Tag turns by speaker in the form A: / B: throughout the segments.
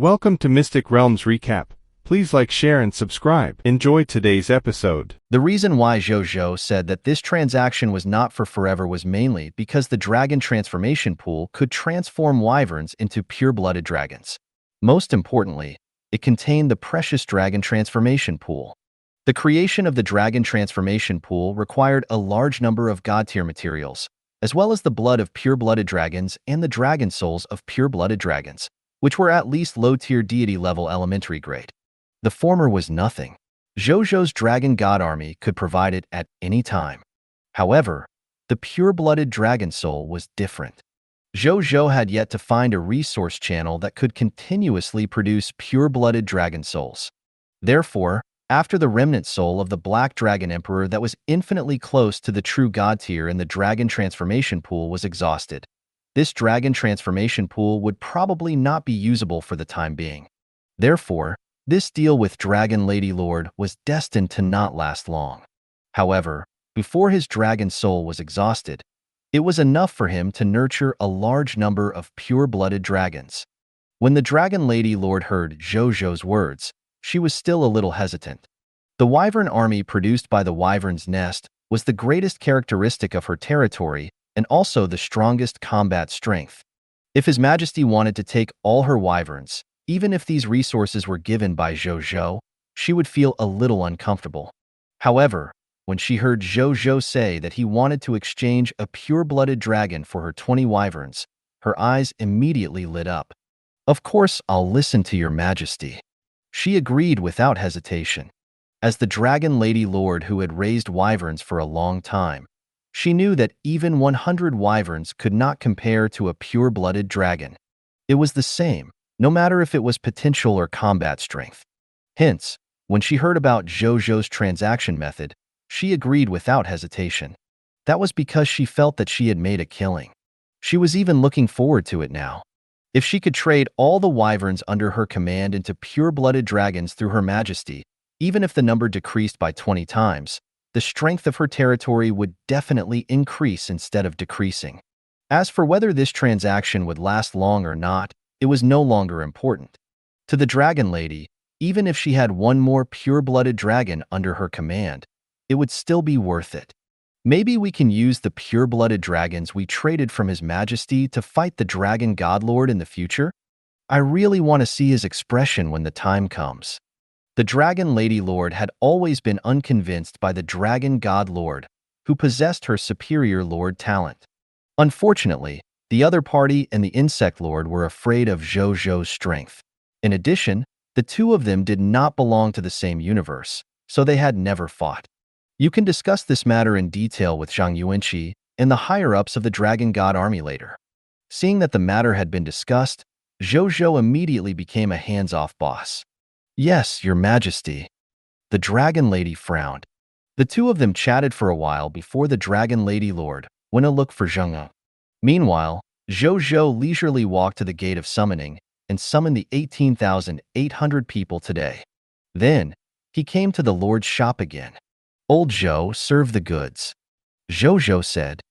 A: Welcome to Mystic Realms Recap. Please like, share, and subscribe. Enjoy today's episode.
B: The reason why Zhou Zhou said that this transaction was not for forever was mainly because the dragon transformation pool could transform wyverns into pure-blooded dragons. Most importantly, it contained the precious dragon transformation pool. The creation of the dragon transformation pool required a large number of god-tier materials, as well as the blood of pure-blooded dragons and the dragon souls of pure-blooded dragons, which were at least low-tier deity-level elementary grade. The former was nothing. Zhou Zhou's dragon god army could provide it at any time. However, the pure-blooded dragon soul was different. Zhou Zhou had yet to find a resource channel that could continuously produce pure-blooded dragon souls. Therefore, after the remnant soul of the Black Dragon Emperor that was infinitely close to the true god tier in the dragon transformation pool was exhausted, this dragon transformation pool would probably not be usable for the time being. Therefore, this deal with Dragon Lady Lord was destined to not last long. However, before his dragon soul was exhausted, it was enough for him to nurture a large number of pure-blooded dragons. When the Dragon Lady Lord heard Zhou Zhou's words, she was still a little hesitant. The wyvern army produced by the wyvern's nest was the greatest characteristic of her territory and also the strongest combat strength. If His Majesty wanted to take all her wyverns, even if these resources were given by Zhou Zhou, she would feel a little uncomfortable. However, when she heard Zhou Zhou say that he wanted to exchange a pure-blooded dragon for her 20 wyverns, her eyes immediately lit up. "Of course, I'll listen to your majesty," she agreed without hesitation. As the Dragon Lady Lord who had raised wyverns for a long time, she knew that even 100 wyverns could not compare to a pure-blooded dragon. It was the same, no matter if it was potential or combat strength. Hence, when she heard about Zhou Zhou's transaction method, she agreed without hesitation. That was because she felt that she had made a killing. She was even looking forward to it now. If she could trade all the wyverns under her command into pure-blooded dragons through Her Majesty, even if the number decreased by 20 times, the strength of her territory would definitely increase instead of decreasing. As for whether this transaction would last long or not, it was no longer important. To the Dragon Lady, even if she had one more pure-blooded dragon under her command, it would still be worth it. Maybe we can use the pure-blooded dragons we traded from His Majesty to fight the Dragon Godlord in the future? I really want to see his expression when the time comes. The Dragon Lady Lord had always been unconvinced by the Dragon God Lord, who possessed her superior Lord talent. Unfortunately, the other party and the Insect Lord were afraid of Zhou Zhou's strength. In addition, the two of them did not belong to the same universe, so they had never fought. You can discuss this matter in detail with Zhang Yuanqi and the higher-ups of the Dragon God Army later. Seeing that the matter had been discussed, Zhou Zhou immediately became a hands-off boss. "Yes, Your Majesty." The Dragon Lady frowned. The two of them chatted for a while before the Dragon Lady Lord went to look for Zheng He. Meanwhile, Zhou Zhou leisurely walked to the Gate of Summoning and summoned the 18,800 people today. Then, he came to the Lord's shop again. "Old Zhou, serve the goods," Zhou Zhou said.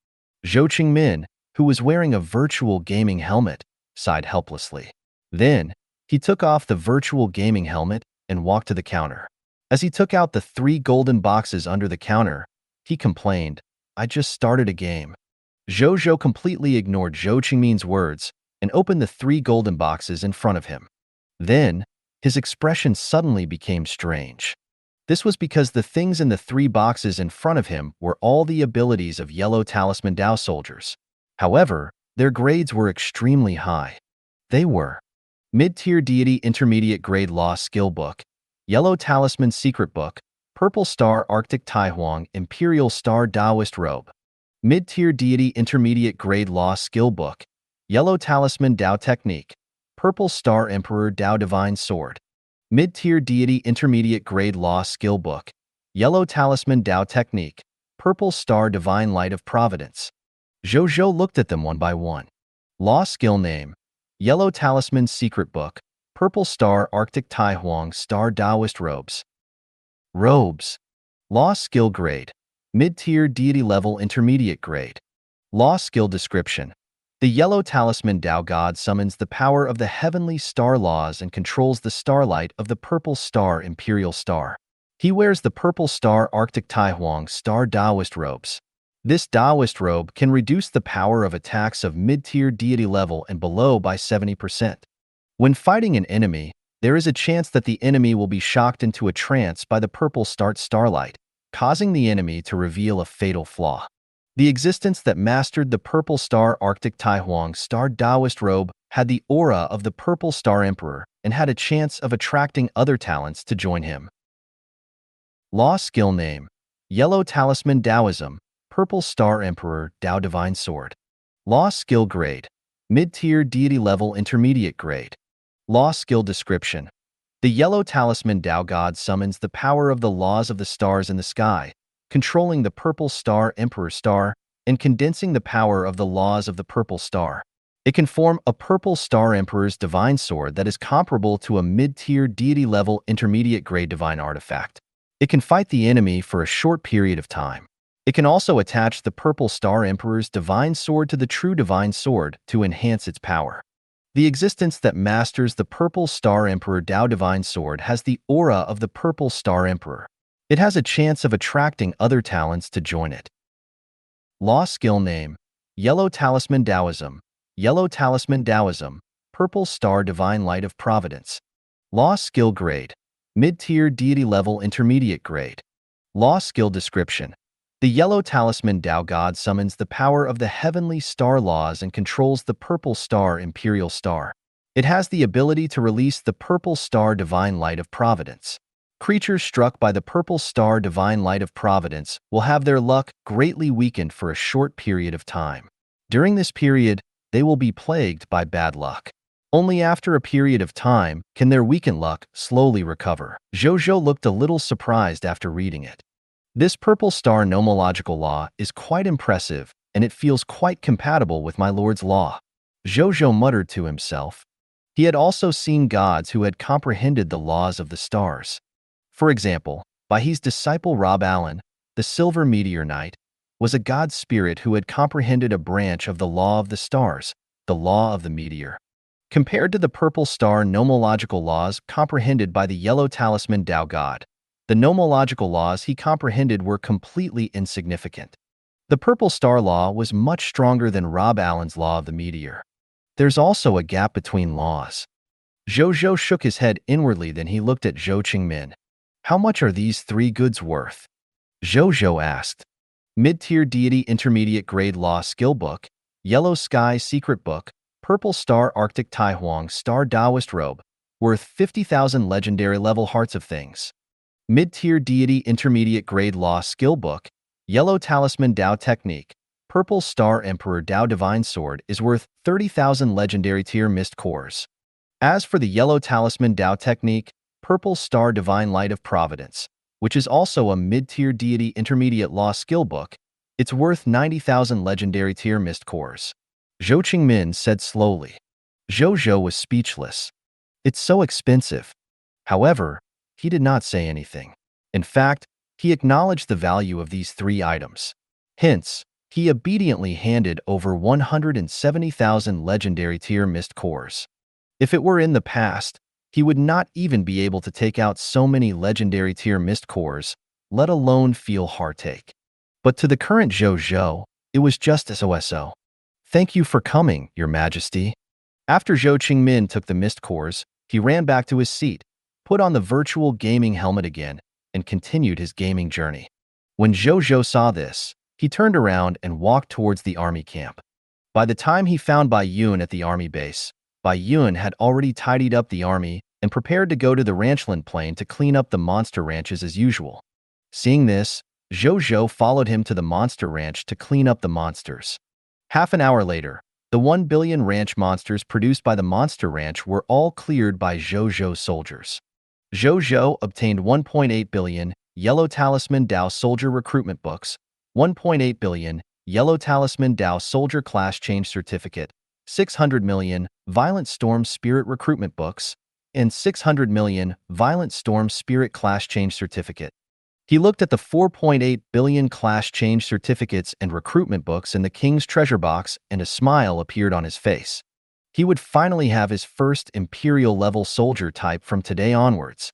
B: Zhou Qingmin, who was wearing a virtual gaming helmet, sighed helplessly. Then, he took off the virtual gaming helmet and walked to the counter. As he took out the 3 golden boxes under the counter, he complained, "I just started a game." Zhou Zhou completely ignored Zhou Qingmin's words and opened the 3 golden boxes in front of him. Then, his expression suddenly became strange. This was because the things in the 3 boxes in front of him were all the abilities of Yellow Talisman Dao soldiers. However, their grades were extremely high. They were Mid-Tier Deity Intermediate Grade Law Skill Book, Yellow Talisman Secret Book, Purple Star Arctic Taihuang Imperial Star Daoist Robe. Mid-Tier Deity Intermediate Grade Law Skill Book, Yellow Talisman Dao Technique, Purple Star Emperor Dao Divine Sword. Mid-Tier Deity Intermediate Grade Law Skill Book, Yellow Talisman Dao Technique, Purple Star Divine Light of Providence. Zhou Zhou looked at them one by one. Law Skill Name, Yellow Talisman Secret Book, Purple Star Arctic Taihuang Star Daoist Robes. Robes. Law Skill Grade, Mid-Tier Deity Level Intermediate Grade. Law Skill Description, The yellow talisman Tao God summons the power of the heavenly star laws and controls the starlight of the purple star imperial star. He wears the purple star Arctic Taihuang star Taoist robes. This Taoist robe can reduce the power of attacks of mid-tier deity level and below by 70%. When fighting an enemy, there is a chance that the enemy will be shocked into a trance by the purple starlight, causing the enemy to reveal a fatal flaw. The existence that mastered the purple star Arctic Taihuang star Taoist robe had the aura of the purple star emperor and had a chance of attracting other talents to join him. Law skill name: Yellow Talisman Taoism, Purple Star Emperor Tao Divine Sword. Law skill grade: mid-tier deity level intermediate grade. Law skill description: the yellow talisman Tao God summons the power of the laws of the stars in the sky, controlling the purple star emperor star and condensing the power of the laws of the purple star. It can form a purple star emperor's divine sword that is comparable to a mid-tier deity level intermediate grade divine artifact. It can fight the enemy for a short period of time. It can also attach the purple star emperor's divine sword to the true divine sword to enhance its power. The existence that masters the purple star emperor Tao divine sword has the aura of the purple star emperor. It has a chance of attracting other talents to join it. Law skill name: Yellow Talisman Taoism, Yellow Talisman Taoism, Purple Star Divine Light of Providence. Law skill grade: mid-tier deity level intermediate grade. Law skill description: the yellow talisman Tao God summons the power of the heavenly star laws and controls the purple star imperial star. It has the ability to release the purple star divine light of providence. Creatures struck by the purple star divine light of providence will have their luck greatly weakened for a short period of time. During this period, they will be plagued by bad luck. Only after a period of time can their weakened luck slowly recover. Zhou Zhou looked a little surprised after reading it. This purple star nomological law is quite impressive, and it feels quite compatible with my lord's law. Zhou Zhou muttered to himself. He had also seen gods who had comprehended the laws of the stars. For example, Baihe's disciple Rob Allen, the Silver Meteor Knight, was a god spirit who had comprehended a branch of the law of the stars, the law of the meteor. Compared to the purple star nomological laws comprehended by the yellow talisman Tao God, the nomological laws he comprehended were completely insignificant. The purple star law was much stronger than Rob Allen's law of the meteor. There's also a gap between laws. Zhou Zhou shook his head inwardly, then he looked at Zhou Qingmin. How much are these three goods worth? Zhou Zhou asked. Mid-tier deity intermediate grade law skill book, yellow sky secret book, purple star Arctic Taihuang star Taoist robe, worth 50,000 legendary level hearts of things. Mid-tier deity intermediate grade law skill book, yellow talisman Tao technique, purple star emperor Tao divine sword is worth 30,000 legendary tier mist cores. As for the yellow talisman Tao technique, purple star divine light of providence, which is also a mid-tier deity intermediate law skill book, it's worth 90,000 legendary tier mist cores. Zhou Qingmin said slowly. Zhou Zhou was speechless. It's so expensive. However, he did not say anything. In fact, he acknowledged the value of these three items. Hence, he obediently handed over 170,000 legendary tier mist cores. If it were in the past, he would not even be able to take out so many legendary tier mist cores, let alone feel heartache. But to the current Zhou Zhou, it was just so. Thank you for coming, Your Majesty. After Zhou Qingmin took the mist cores, he ran back to his seat, put on the virtual gaming helmet again, and continued his gaming journey. When Zhou Zhou saw this, he turned around and walked towards the army camp. By the time he found Bai Yun at the army base, Bai Yun had already tidied up the army and prepared to go to the ranchland plain to clean up the monster ranches as usual. Seeing this, Zhou Zhou followed him to the monster ranch to clean up the monsters. Half an hour later, the 1 billion ranch monsters produced by the monster ranch were all cleared by Zhou Zhou's soldiers. Zhou Zhou obtained 1.8 billion Yellow Talisman Tao Soldier Recruitment Books, 1.8 billion Yellow Talisman Tao Soldier Class Change Certificate, 600 million Violent Storm Spirit Recruitment Books, and 600 million Violent Storm Spirit Class Change Certificate. He looked at the 4.8 billion class change certificates and recruitment books in the king's treasure box, and a smile appeared on his face. He would finally have his first imperial-level soldier type from today onwards.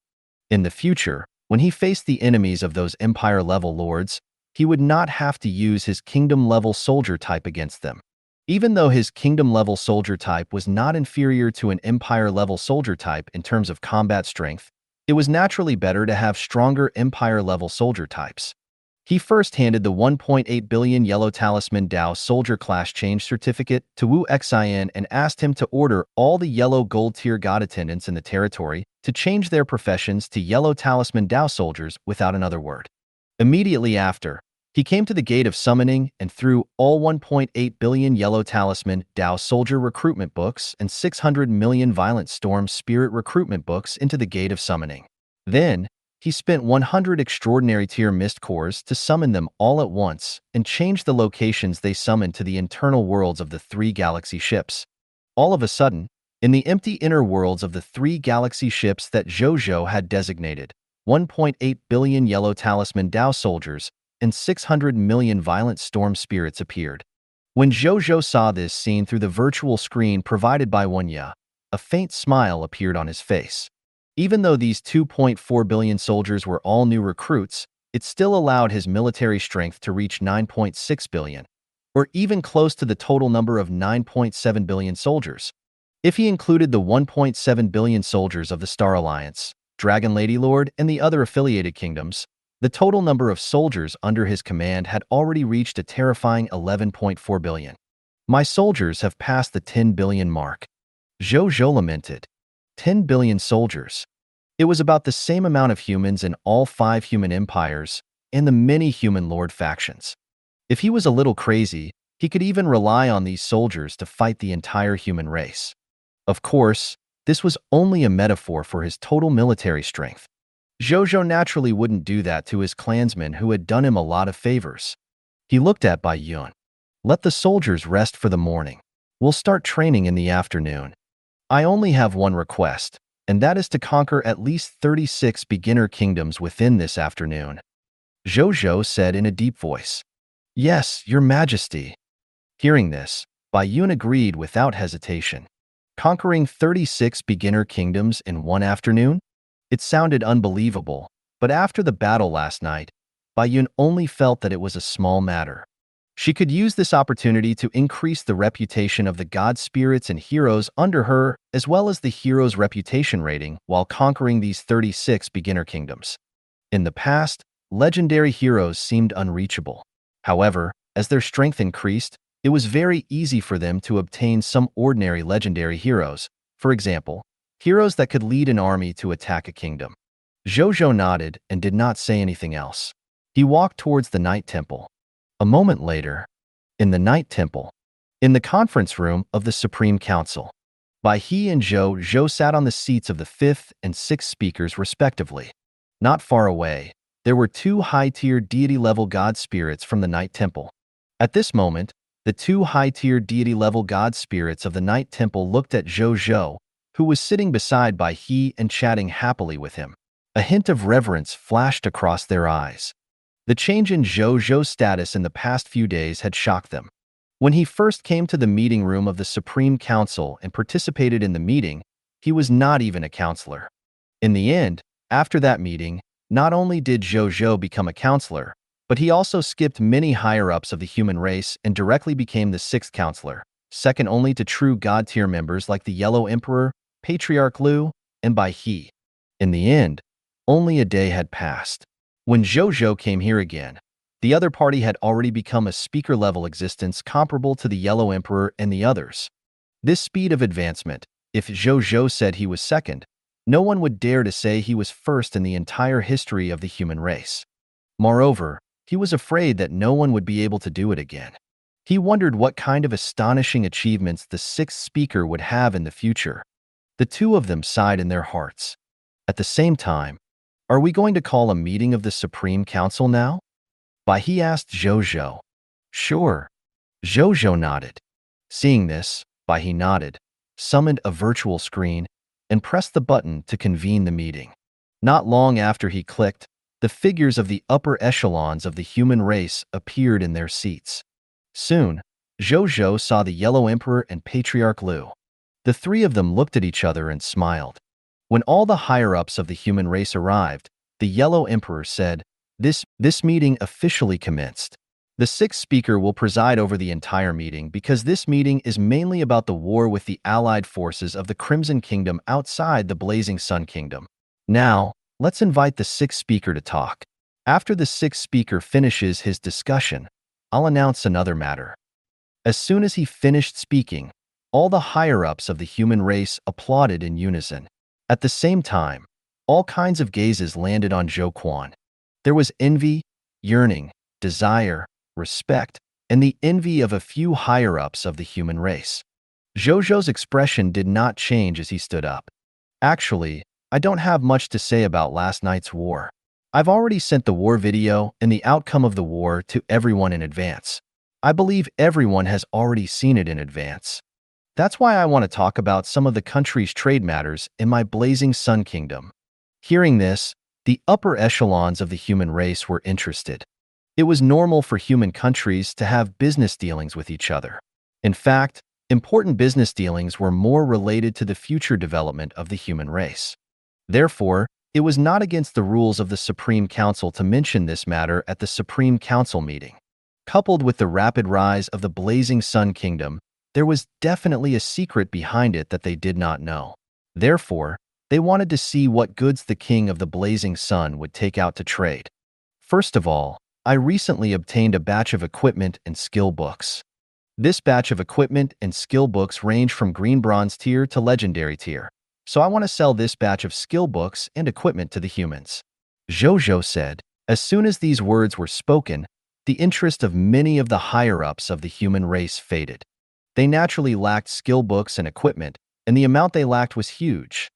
B: In the future, when he faced the enemies of those empire-level lords, he would not have to use his kingdom-level soldier type against them. Even though his kingdom-level soldier type was not inferior to an empire-level soldier type in terms of combat strength, it was naturally better to have stronger empire-level soldier types. He first handed the 1.8 billion Yellow Talisman Dao Soldier Class Change Certificate to Wu Xin and asked him to order all the yellow gold tier god attendants in the territory to change their professions to Yellow Talisman Dao soldiers without another word. Immediately after, he came to the gate of summoning and threw all 1.8 billion Yellow Talisman Dao soldier recruitment books and 600 million Violent Storm Spirit recruitment books into the gate of summoning. Then, he spent 100 extraordinary tier mist cores to summon them all at once and change the locations they summoned to the internal worlds of the 3 galaxy ships. All of a sudden, in the empty inner worlds of the 3 galaxy ships that Zhou Zhou had designated, 1.8 billion Yellow Talisman Dao soldiers and 600 million Violent Storm Spirits appeared. When Zhou Zhou saw this scene through the virtual screen provided by Wanya, a faint smile appeared on his face. Even though these 2.4 billion soldiers were all new recruits, it still allowed his military strength to reach 9.6 billion, or even close to the total number of 9.7 billion soldiers. If he included the 1.7 billion soldiers of the Star Alliance, Dragon Lady Lord, and the other affiliated kingdoms, the total number of soldiers under his command had already reached a terrifying 11.4 billion. My soldiers have passed the 10 billion mark. Zhou Zhou lamented. 10 billion soldiers. It was about the same amount of humans in all 5 human empires and the many human lord factions. If he was a little crazy, he could even rely on these soldiers to fight the entire human race. Of course, this was only a metaphor for his total military strength. Zhou Zhou naturally wouldn't do that to his clansmen who had done him a lot of favors. He looked at Bai Yun. Let the soldiers rest for the morning. We'll start training in the afternoon. I only have one request, and that is to conquer at least 36 beginner kingdoms within this afternoon. Zhou Zhou said in a deep voice. Yes, Your Majesty. Hearing this, Bai Yun agreed without hesitation. Conquering 36 beginner kingdoms in one afternoon? It sounded unbelievable, but after the battle last night, Bai Yun only felt that it was a small matter. She could use this opportunity to increase the reputation of the god spirits and heroes under her, as well as the hero's reputation rating, while conquering these 36 beginner kingdoms. In the past, legendary heroes seemed unreachable. However, as their strength increased, it was very easy for them to obtain some ordinary legendary heroes, for example, heroes that could lead an army to attack a kingdom. Zhou Zhou nodded and did not say anything else. He walked towards the Night Temple. A moment later, in the Night Temple, in the conference room of the Supreme Council, Bai He and Zhou Zhou sat on the seats of the 5th and 6th speakers respectively. Not far away, there were 2 high-tier deity-level god spirits from the Night Temple. At this moment, the 2 high-tier deity-level god spirits of the Night Temple looked at Zhou Zhou, who was sitting beside Bai He and chatting happily with him. A hint of reverence flashed across their eyes. The change in Zhou Zhou's status in the past few days had shocked them. When he first came to the meeting room of the Supreme Council and participated in the meeting, he was not even a counselor. In the end, after that meeting, not only did Zhou Zhou become a counselor, but he also skipped many higher-ups of the human race and directly became the 6th counselor, second only to true god-tier members like the Yellow Emperor, Patriarch Liu, and Bai He. In the end, only a day had passed. When Zhou Zhou came here again, the other party had already become a speaker-level existence comparable to the Yellow Emperor and the others. This speed of advancement, if Zhou Zhou said he was second, no one would dare to say he was first in the entire history of the human race. Moreover, he was afraid that no one would be able to do it again. He wondered what kind of astonishing achievements the 6th speaker would have in the future. The 2 of them sighed in their hearts. At the same time, are we going to call a meeting of the Supreme Council now? Bai He asked Zhou Zhou. Sure. Zhou Zhou nodded. Seeing this, Bai He nodded, summoned a virtual screen, and pressed the button to convene the meeting. Not long after he clicked, The figures of the upper echelons of the human race appeared in their seats. Soon, Zhou Zhou saw the Yellow Emperor and Patriarch Lu. The three of them looked at each other and smiled. When all the higher-ups of the human race arrived, the Yellow Emperor said, This meeting officially commenced. The sixth speaker will preside over the entire meeting because this meeting is mainly about the war with the allied forces of the Crimson Kingdom outside the Blazing Sun Kingdom. Now, let's invite the sixth speaker to talk. After the sixth speaker finishes his discussion, I'll announce another matter. As soon as he finished speaking, all the higher-ups of the human race applauded in unison. At the same time, all kinds of gazes landed on Zhou Quan. There was envy, yearning, desire, respect, and the envy of a few higher-ups of the human race. Zhou Zhou's expression did not change as he stood up. Actually, I don't have much to say about last night's war. I've already sent the war video and the outcome of the war to everyone in advance. I believe everyone has already seen it in advance. That's why I want to talk about some of the country's trade matters in my Blazing Sun Kingdom. Hearing this, the upper echelons of the human race were interested. It was normal for human countries to have business dealings with each other. In fact, important business dealings were more related to the future development of the human race. Therefore, it was not against the rules of the Supreme Council to mention this matter at the Supreme Council meeting. Coupled with the rapid rise of the Blazing Sun Kingdom, there was definitely a secret behind it that they did not know. Therefore, they wanted to see what goods the king of the Blazing Sun would take out to trade. First of all, I recently obtained a batch of equipment and skill books. This batch of equipment and skill books range from green bronze tier to legendary tier, so I want to sell this batch of skill books and equipment to the humans. Zhou Zhou said. As soon as these words were spoken, the interest of many of the higher-ups of the human race faded. They naturally lacked skill books and equipment, and the amount they lacked was huge.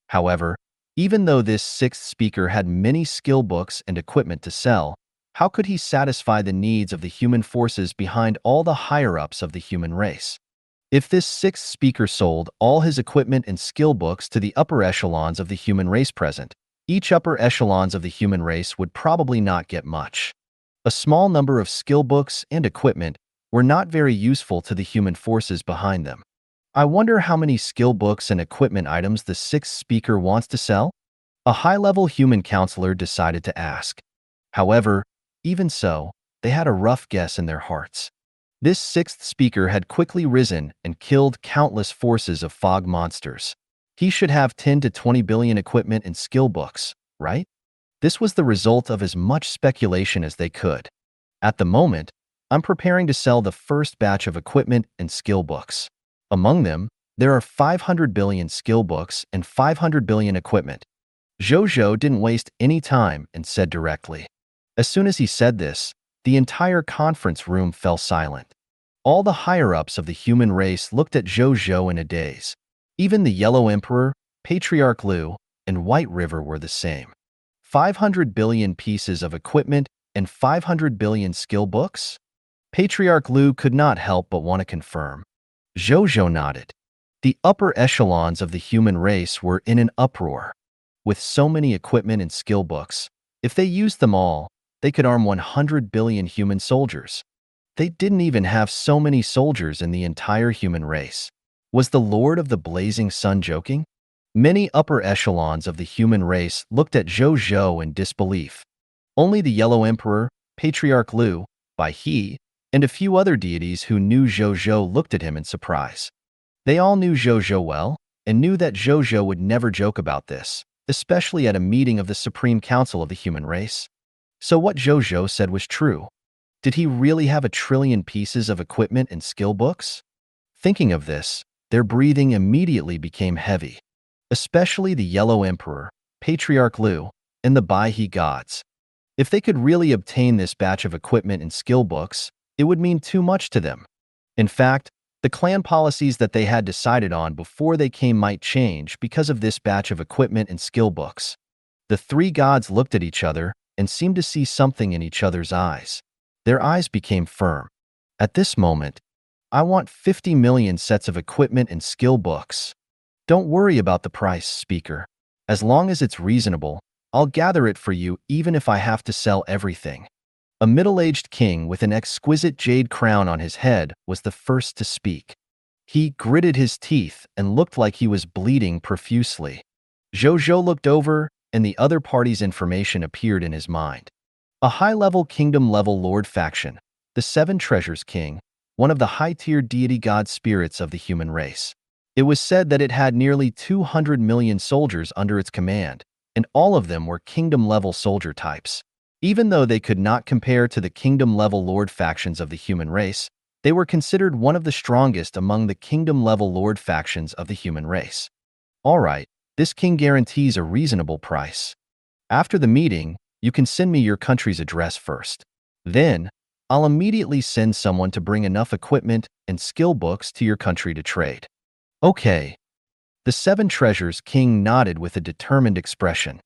B: However, even though this sixth speaker had many skill books and equipment to sell, how could he satisfy the needs of the human forces behind all the higher-ups of the human race? If this sixth speaker sold all his equipment and skill books to the upper echelons of the human race present, each upper echelons of the human race would probably not get much. A small number of skill books and equipment were not very useful to the human forces behind them. I wonder how many skill books and equipment items the sixth speaker wants to sell? A high-level human counselor decided to ask. However, even so, they had a rough guess in their hearts. This sixth speaker had quickly risen and killed countless forces of fog monsters. He should have 10 to 20 billion equipment and skill books, right? This was the result of as much speculation as they could. At the moment, I'm preparing to sell the first batch of equipment and skill books. Among them, there are 500 billion skill books and 500 billion equipment. Zhou Zhou didn't waste any time and said directly. As soon as he said this, the entire conference room fell silent. All the higher-ups of the human race looked at Zhou Zhou in a daze. Even the Yellow Emperor, Patriarch Lu, and White River were the same. 500 billion pieces of equipment and 500 billion skill books? Patriarch Lu could not help but want to confirm. Zhou Zhou nodded. The upper echelons of the human race were in an uproar. With so many equipment and skill books, if they used them all, they could arm 100 billion human soldiers. They didn't even have so many soldiers in the entire human race. Was the Lord of the Blazing Sun joking? Many upper echelons of the human race looked at Zhou Zhou in disbelief. Only the Yellow Emperor, Patriarch Lu, Bai He, and a few other deities who knew Zhou Zhou looked at him in surprise. They all knew Zhou Zhou well, and knew that Zhou Zhou would never joke about this, especially at a meeting of the Supreme Council of the human race. So what Zhou Zhou said was true. Did he really have 1 trillion pieces of equipment and skill books? Thinking of this, their breathing immediately became heavy, especially the Yellow Emperor, Patriarch Lu, and the Bai He gods. If they could really obtain this batch of equipment and skill books, it would mean too much to them. In fact, the clan policies that they had decided on before they came might change because of this batch of equipment and skill books. The three gods looked at each other and seemed to see something in each other's eyes. Their eyes became firm. At this moment, I want 50 million sets of equipment and skill books. Don't worry about the price, speaker. As long as it's reasonable, I'll gather it for you even if I have to sell everything." A middle-aged king with an exquisite jade crown on his head was the first to speak. He gritted his teeth and looked like he was bleeding profusely. Zhou Zhou looked over, and the other party's information appeared in his mind. A high-level kingdom-level lord faction, the Seven Treasures King, one of the high-tier deity god spirits of the human race. It was said that it had nearly 200 million soldiers under its command, and all of them were kingdom-level soldier types. Even though they could not compare to the kingdom-level lord factions of the human race, they were considered one of the strongest among the kingdom-level lord factions of the human race. All right, this king guarantees a reasonable price. After the meeting, you can send me your country's address first. Then, I'll immediately send someone to bring enough equipment and skill books to your country to trade. Okay. The Seven Treasures King nodded with a determined expression.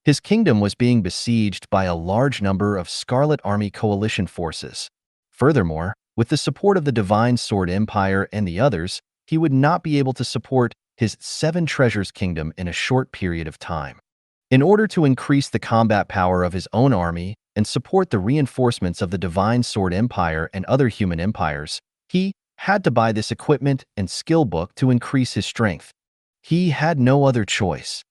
B: His kingdom was being besieged by a large number of Scarlet Army coalition forces. Furthermore, with the support of the Divine Sword Empire and the others, he would not be able to support his Seven Treasures Kingdom in a short period of time. In order to increase the combat power of his own army and support the reinforcements of the Divine Sword Empire and other human empires, he had to buy this equipment and skill book to increase his strength. He had no other choice.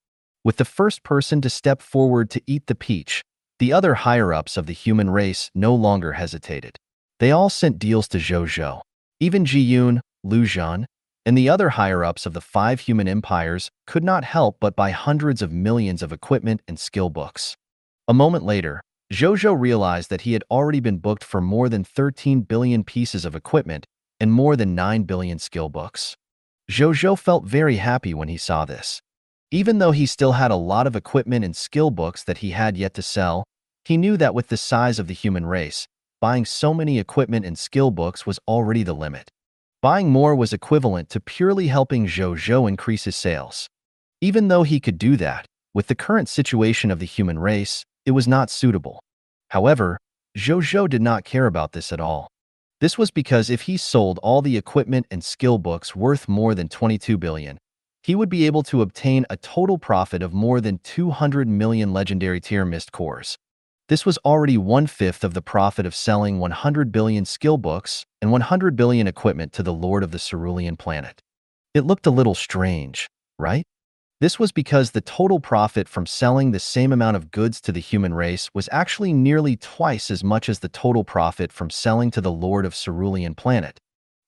B: With the first person to step forward to eat the peach, the other higher-ups of the human race no longer hesitated. They all sent deals to Zhou Zhou. Even Jiyun, Lu Zhan, and the other higher-ups of the 5 human empires could not help but buy hundreds of millions of equipment and skill books. A moment later, Zhou Zhou realized that he had already been booked for more than 13 billion pieces of equipment and more than 9 billion skill books. Zhou Zhou felt very happy when he saw this. Even though he still had a lot of equipment and skill books that he had yet to sell, he knew that with the size of the human race, buying so many equipment and skill books was already the limit. Buying more was equivalent to purely helping Zhou Zhou increase his sales. Even though he could do that, with the current situation of the human race, it was not suitable. However, Zhou Zhou did not care about this at all. This was because if he sold all the equipment and skill books worth more than 22 billion, he would be able to obtain a total profit of more than 200 million legendary tier mist cores. This was already 1/5 of the profit of selling 100 billion skill books and 100 billion equipment to the Lord of the Cerulean planet. It looked a little strange, right? This was because the total profit from selling the same amount of goods to the human race was actually nearly twice as much as the total profit from selling to the Lord of Cerulean planet.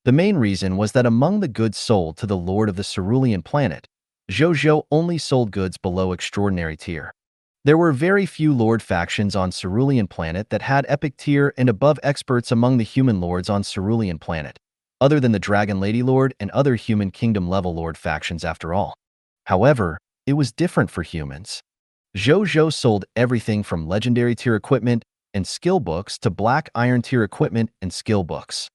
B: The main reason was that among the goods sold to the Lord of the Cerulean planet, Zhou Zhou only sold goods below extraordinary tier. There were very few lord factions on Cerulean planet that had epic tier and above experts among the human lords on Cerulean planet, other than the Dragon Lady Lord and other human kingdom level lord factions after all. However, it was different for humans. Zhou Zhou sold everything from legendary tier equipment and skill books to black iron tier equipment and skill books.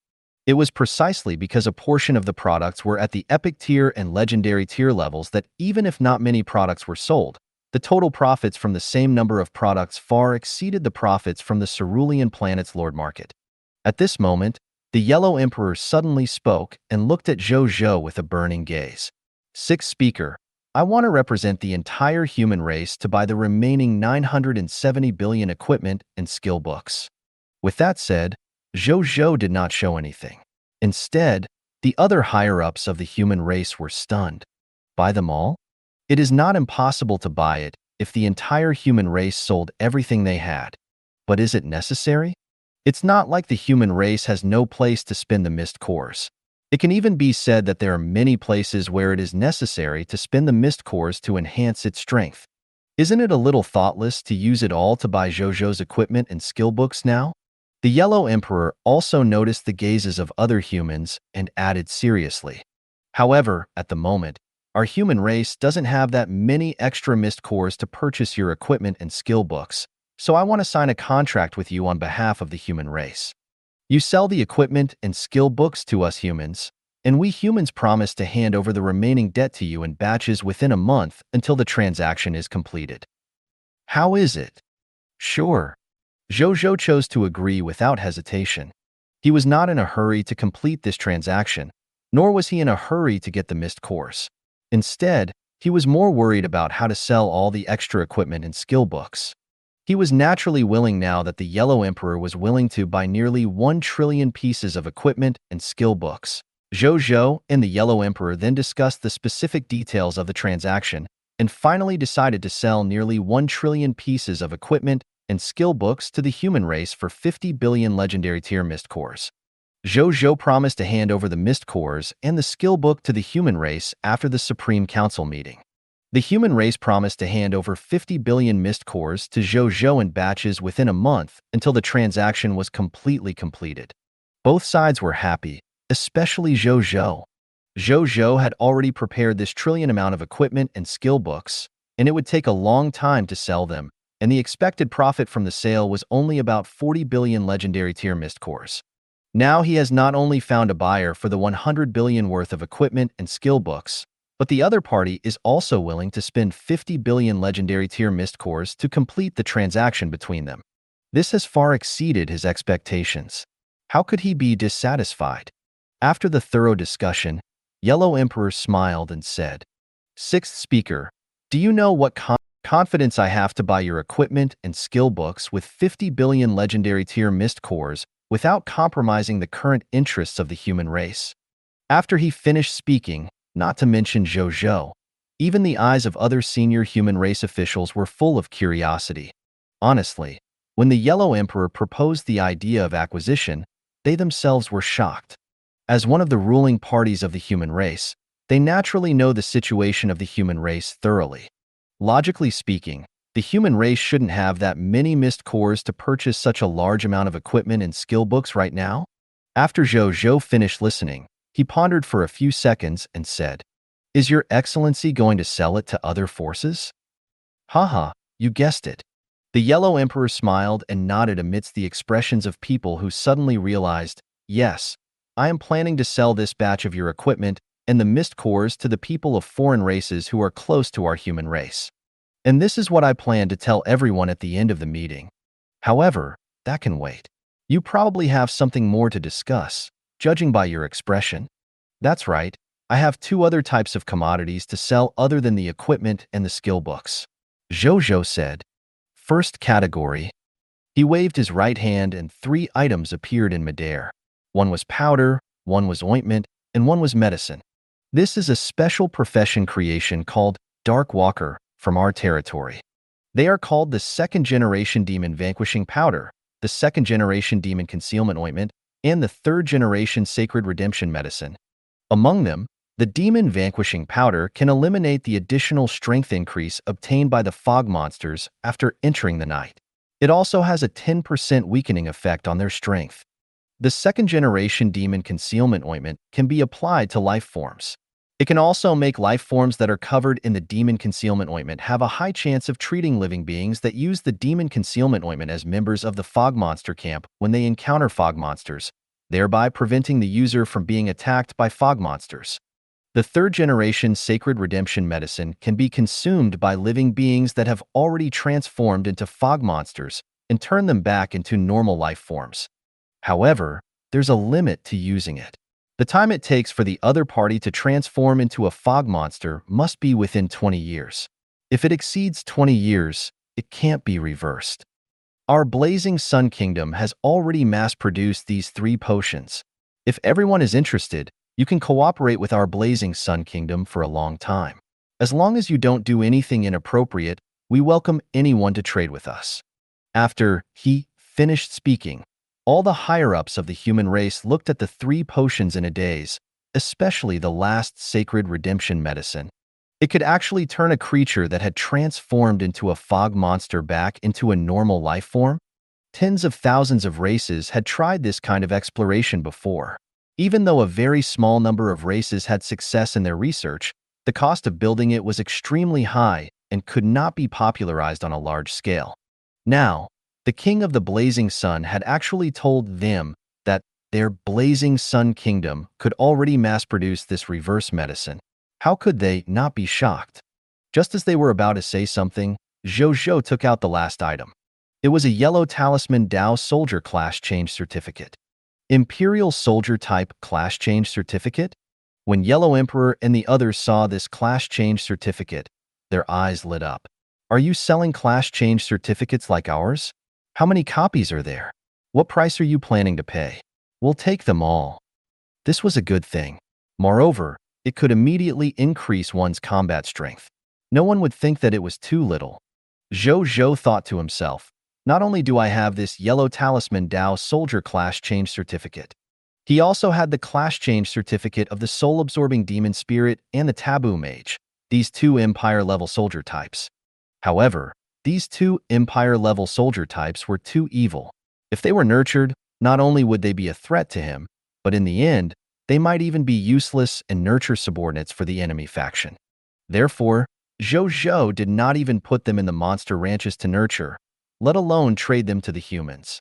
B: It was precisely because a portion of the products were at the epic tier and legendary tier levels that even if not many products were sold, the total profits from the same number of products far exceeded the profits from the Cerulean planet's lord market. At this moment, the Yellow Emperor suddenly spoke and looked at Zhou Zhou with a burning gaze. Sixth speaker, I want to represent the entire human race to buy the remaining 970 billion equipment and skill books. With that said, Zhou Zhou did not show anything. Instead, the other higher-ups of the human race were stunned. Buy them all? It is not impossible to buy it if the entire human race sold everything they had. But is it necessary? It's not like the human race has no place to spin the mist cores. It can even be said that there are many places where it is necessary to spin the mist cores to enhance its strength. Isn't it a little thoughtless to use it all to buy Zhou Zhou's equipment and skill books now? The Yellow Emperor also noticed the gazes of other humans and added seriously. However, at the moment, our human race doesn't have that many extra mist cores to purchase your equipment and skill books, so I want to sign a contract with you on behalf of the human race. You sell the equipment and skill books to us humans, and we humans promise to hand over the remaining debt to you in batches within a month until the transaction is completed. How is it? Sure. Zhou Zhou chose to agree without hesitation. He was not in a hurry to complete this transaction, nor was he in a hurry to get the mist cores. Instead, He was more worried about how to sell all the extra equipment and skill books. He was naturally willing now that the Yellow Emperor was willing to buy nearly 1 trillion pieces of equipment and skill books. Zhou Zhou and the Yellow Emperor then discussed the specific details of the transaction and finally decided to sell nearly 1 trillion pieces of equipment and skill books to the human race for 50 billion legendary tier mist cores. Zhou Zhou promised to hand over the mist cores and the skill book to the human race after the Supreme Council meeting. The human race promised to hand over 50 billion mist cores to Zhou Zhou in batches within a month until the transaction was completely completed. Both sides were happy, especially Zhou Zhou. Zhou Zhou had already prepared this trillion amount of equipment and skill books, and it would take a long time to sell them, and the expected profit from the sale was only about 40 billion legendary tier mist cores. Now he has not only found a buyer for the 100 billion worth of equipment and skill books, but the other party is also willing to spend 50 billion legendary tier mist cores to complete the transaction between them. This has far exceeded his expectations. How could he be dissatisfied? After the thorough discussion, Yellow Emperor smiled and said, "Sixth speaker, do you know what confidence I have to buy your equipment and skill books with 50 billion legendary tier mist cores without compromising the current interests of the human race?" After he finished speaking, not to mention Zhou Zhou, even the eyes of other senior human race officials were full of curiosity. Honestly, when the Yellow Emperor proposed the idea of acquisition, they themselves were shocked. As one of the ruling parties of the human race, they naturally know the situation of the human race thoroughly. Logically speaking, the human race shouldn't have that many mist cores to purchase such a large amount of equipment and skill books right now. After Zhou Zhou finished listening, he pondered for a few seconds and said, "Is your excellency going to sell it to other forces?" Haha, you guessed it. The Yellow Emperor smiled and nodded amidst the expressions of people who suddenly realized, "Yes, I am planning to sell this batch of your equipment and the mist cores to the people of foreign races who are close to our human race. And this is what I plan to tell everyone at the end of the meeting. However, that can wait. You probably have something more to discuss, judging by your expression." "That's right. I have 2 other types of commodities to sell other than the equipment and the skill books," Zhou Zhou said. First category. He waved his right hand and 3 items appeared in midair. One was powder, one was ointment, and one was medicine. This is a special profession creation called Dark Walker from our territory. They are called the 2nd generation demon vanquishing powder, the 2nd generation demon concealment ointment, and the 3rd generation sacred redemption medicine. Among them, the demon vanquishing powder can eliminate the additional strength increase obtained by the fog monsters after entering the night. It also has a 10% weakening effect on their strength. The 2nd generation demon concealment ointment can be applied to life forms. It can also make life forms that are covered in the demon concealment ointment have a high chance of treating living beings that use the demon concealment ointment as members of the fog monster camp when they encounter fog monsters, thereby preventing the user from being attacked by fog monsters. The 3rd generation sacred redemption medicine can be consumed by living beings that have already transformed into fog monsters and turn them back into normal life forms. However, there's a limit to using it. The time it takes for the other party to transform into a fog monster must be within 20 years. If it exceeds 20 years, it can't be reversed. Our Blazing Sun Kingdom has already mass-produced these 3 potions. If everyone is interested, you can cooperate with our Blazing Sun Kingdom for a long time. As long as you don't do anything inappropriate, we welcome anyone to trade with us." After he finished speaking, all the higher-ups of the human race looked at the 3 potions in a daze, especially the last sacred redemption medicine. It could actually turn a creature that had transformed into a fog monster back into a normal life form. Tens of thousands of races had tried this kind of exploration before. Even though a very small number of races had success in their research, the cost of building it was extremely high and could not be popularized on a large scale. Now, the king of the Blazing Sun had actually told them that their Blazing Sun Kingdom could already mass-produce this reverse medicine. How could they not be shocked? Just as they were about to say something, Zhou Zhou took out the last item. It was a yellow talisman Dao Soldier Class Change Certificate. Imperial Soldier Type Class Change Certificate? When Yellow Emperor and the others saw this class change certificate, their eyes lit up. Are you selling class change certificates like ours? How many copies are there? What price are you planning to pay? We'll take them all. This was a good thing. Moreover, it could immediately increase one's combat strength. No one would think that it was too little. Zhou Zhou thought to himself, not only do I have this yellow talisman Dao soldier class change certificate, he also had the class change certificate of the soul-absorbing demon spirit and the taboo mage, these two empire-level soldier types. However, these two empire-level soldier types were too evil. If they were nurtured, not only would they be a threat to him, but in the end, they might even be useless and nurture subordinates for the enemy faction. Therefore, Zhou Zhou did not even put them in the monster ranches to nurture, let alone trade them to the humans.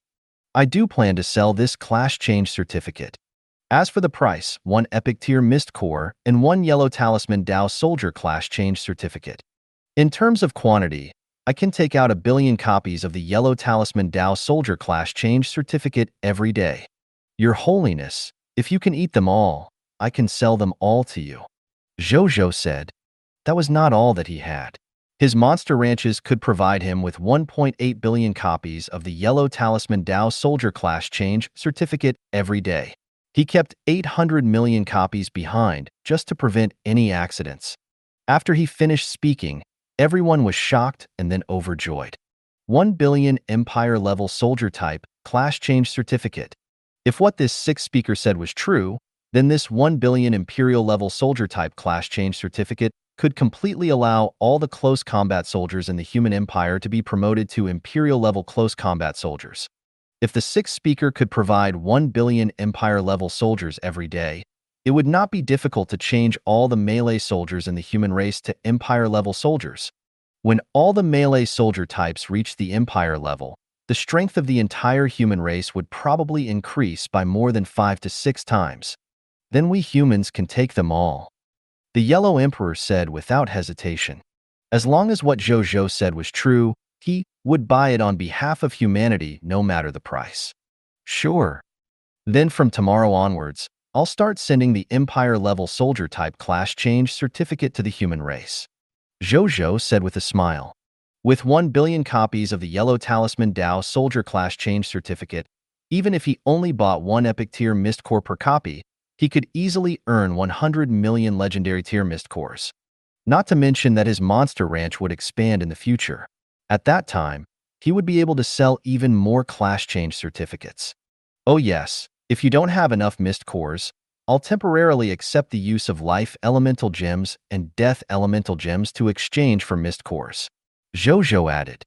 B: I do plan to sell this class change certificate. As for the price, 1 epic tier mist core and 1 yellow talisman Dao soldier class change certificate. In terms of quantity, I can take out 1 billion copies of the yellow talisman Dao soldier class change certificate every day. Your Holiness, if you can eat them all, I can sell them all to you. Zhou Zhou said. That was not all that he had. His monster ranches could provide him with 1.8 billion copies of the yellow talisman Dao soldier class change certificate every day. He kept 800 million copies behind just to prevent any accidents. After he finished speaking, everyone was shocked and then overjoyed. 1 billion empire-level soldier type class change certificate. If what this sixth speaker said was true, then this 1 billion imperial-level soldier type class change certificate could completely allow all the close combat soldiers in the human empire to be promoted to imperial-level close combat soldiers. If the sixth speaker could provide 1 billion empire-level soldiers every day, it would not be difficult to change all the melee soldiers in the human race to empire-level soldiers. When all the melee soldier types reach the empire level, the strength of the entire human race would probably increase by more than 5 to 6 times. Then we humans can take them all. The Yellow Emperor said without hesitation. As long as what Zhou Zhou said was true, he would buy it on behalf of humanity no matter the price. Sure. Then from tomorrow onwards, I'll start sending the Empire-level soldier type class change certificate to the human race. Zhou Zhou said with a smile. With 1 billion copies of the Yellow Talisman Dao soldier class change certificate, even if he only bought 1 epic tier mist core per copy, he could easily earn 100 million legendary tier mist cores. Not to mention that his monster ranch would expand in the future. At that time, he would be able to sell even more class change certificates. Oh yes, if you don't have enough mist cores, I'll temporarily accept the use of life elemental gems and death elemental gems to exchange for mist cores. Zhou Zhou added.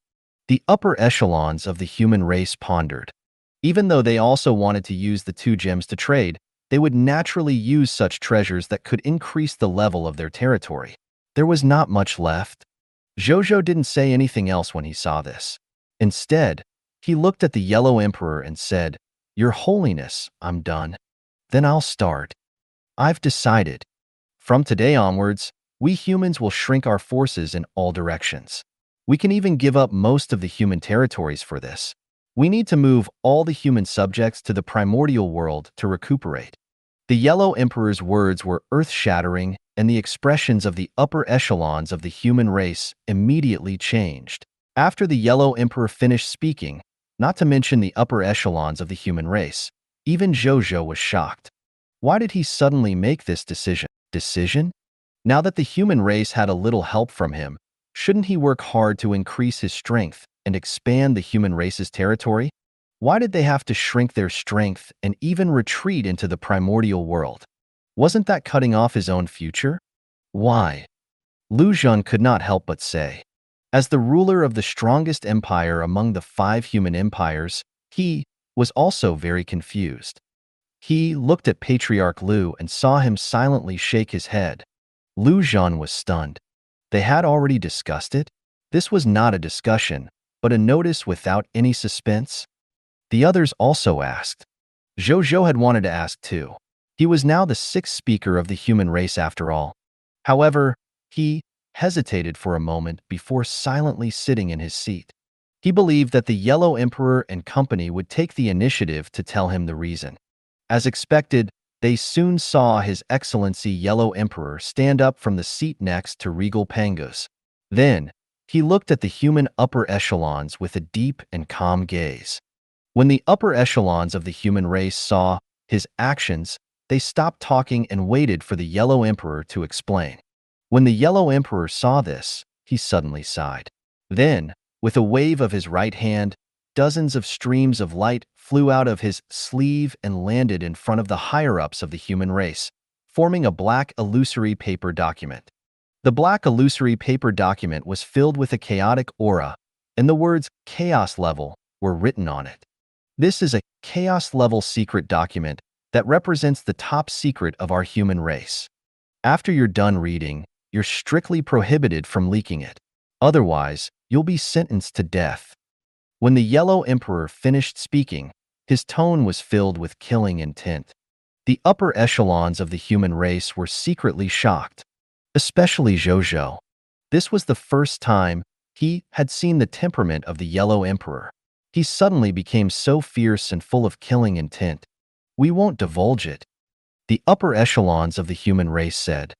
B: The upper echelons of the human race pondered. Even though they also wanted to use the 2 gems to trade, they would naturally use such treasures that could increase the level of their territory. There was not much left. Zhou Zhou didn't say anything else when he saw this. Instead, he looked at the Yellow Emperor and said, Your Holiness, I'm done. Then I'll start. I've decided. From today onwards, we humans will shrink our forces in all directions. We can even give up most of the human territories for this. We need to move all the human subjects to the primordial world to recuperate. The Yellow Emperor's words were earth-shattering, and the expressions of the upper echelons of the human race immediately changed. After the Yellow Emperor finished speaking, not to mention the upper echelons of the human race, even Zhou Zhou was shocked. Why did he suddenly make this decision? Decision? Now that the human race had a little help from him, shouldn't he work hard to increase his strength and expand the human race's territory? Why did they have to shrink their strength and even retreat into the primordial world? Wasn't that cutting off his own future? Why? Lu Zhang could not help but say. As the ruler of the strongest empire among the 5 human empires, he was also very confused. He looked at Patriarch Lu and saw him silently shake his head. Lu Zhang was stunned. They had already discussed it? This was not a discussion, but a notice without any suspense. The others also asked. Zhou Zhou had wanted to ask too. He was now the 6th speaker of the human race after all. However, he hesitated for a moment before silently sitting in his seat. He believed that the Yellow Emperor and company would take the initiative to tell him the reason. As expected, they soon saw His Excellency Yellow Emperor stand up from the seat next to regal Pangus. Then, he looked at the human upper echelons with a deep and calm gaze. When the upper echelons of the human race saw his actions, they stopped talking and waited for the Yellow Emperor to explain. When the Yellow Emperor saw this, he suddenly sighed. Then, with a wave of his right hand, dozens of streams of light flew out of his sleeve and landed in front of the higher-ups of the human race, forming a black illusory paper document. The black illusory paper document was filled with a chaotic aura, and the words "Chaos Level" were written on it. This is a Chaos Level secret document that represents the top secret of our human race. After you're done reading, you're strictly prohibited from leaking it. Otherwise, you'll be sentenced to death. When the Yellow Emperor finished speaking, his tone was filled with killing intent. The upper echelons of the human race were secretly shocked, especially Zhou Zhou. This was the first time he had seen the temperament of the Yellow Emperor. He suddenly became so fierce and full of killing intent. "We won't divulge it," the upper echelons of the human race said.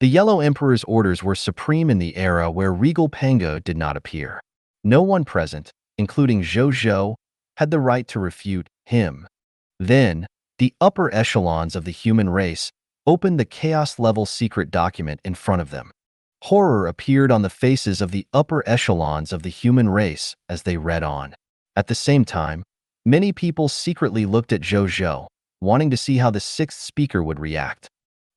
B: The Yellow Emperor's orders were supreme in the era where regal Pango did not appear. No one present, including Zhou Zhou, had the right to refute him. Then, the upper echelons of the human race opened the chaos-level secret document in front of them. Horror appeared on the faces of the upper echelons of the human race as they read on. At the same time, many people secretly looked at Zhou Zhou, wanting to see how the sixth speaker would react.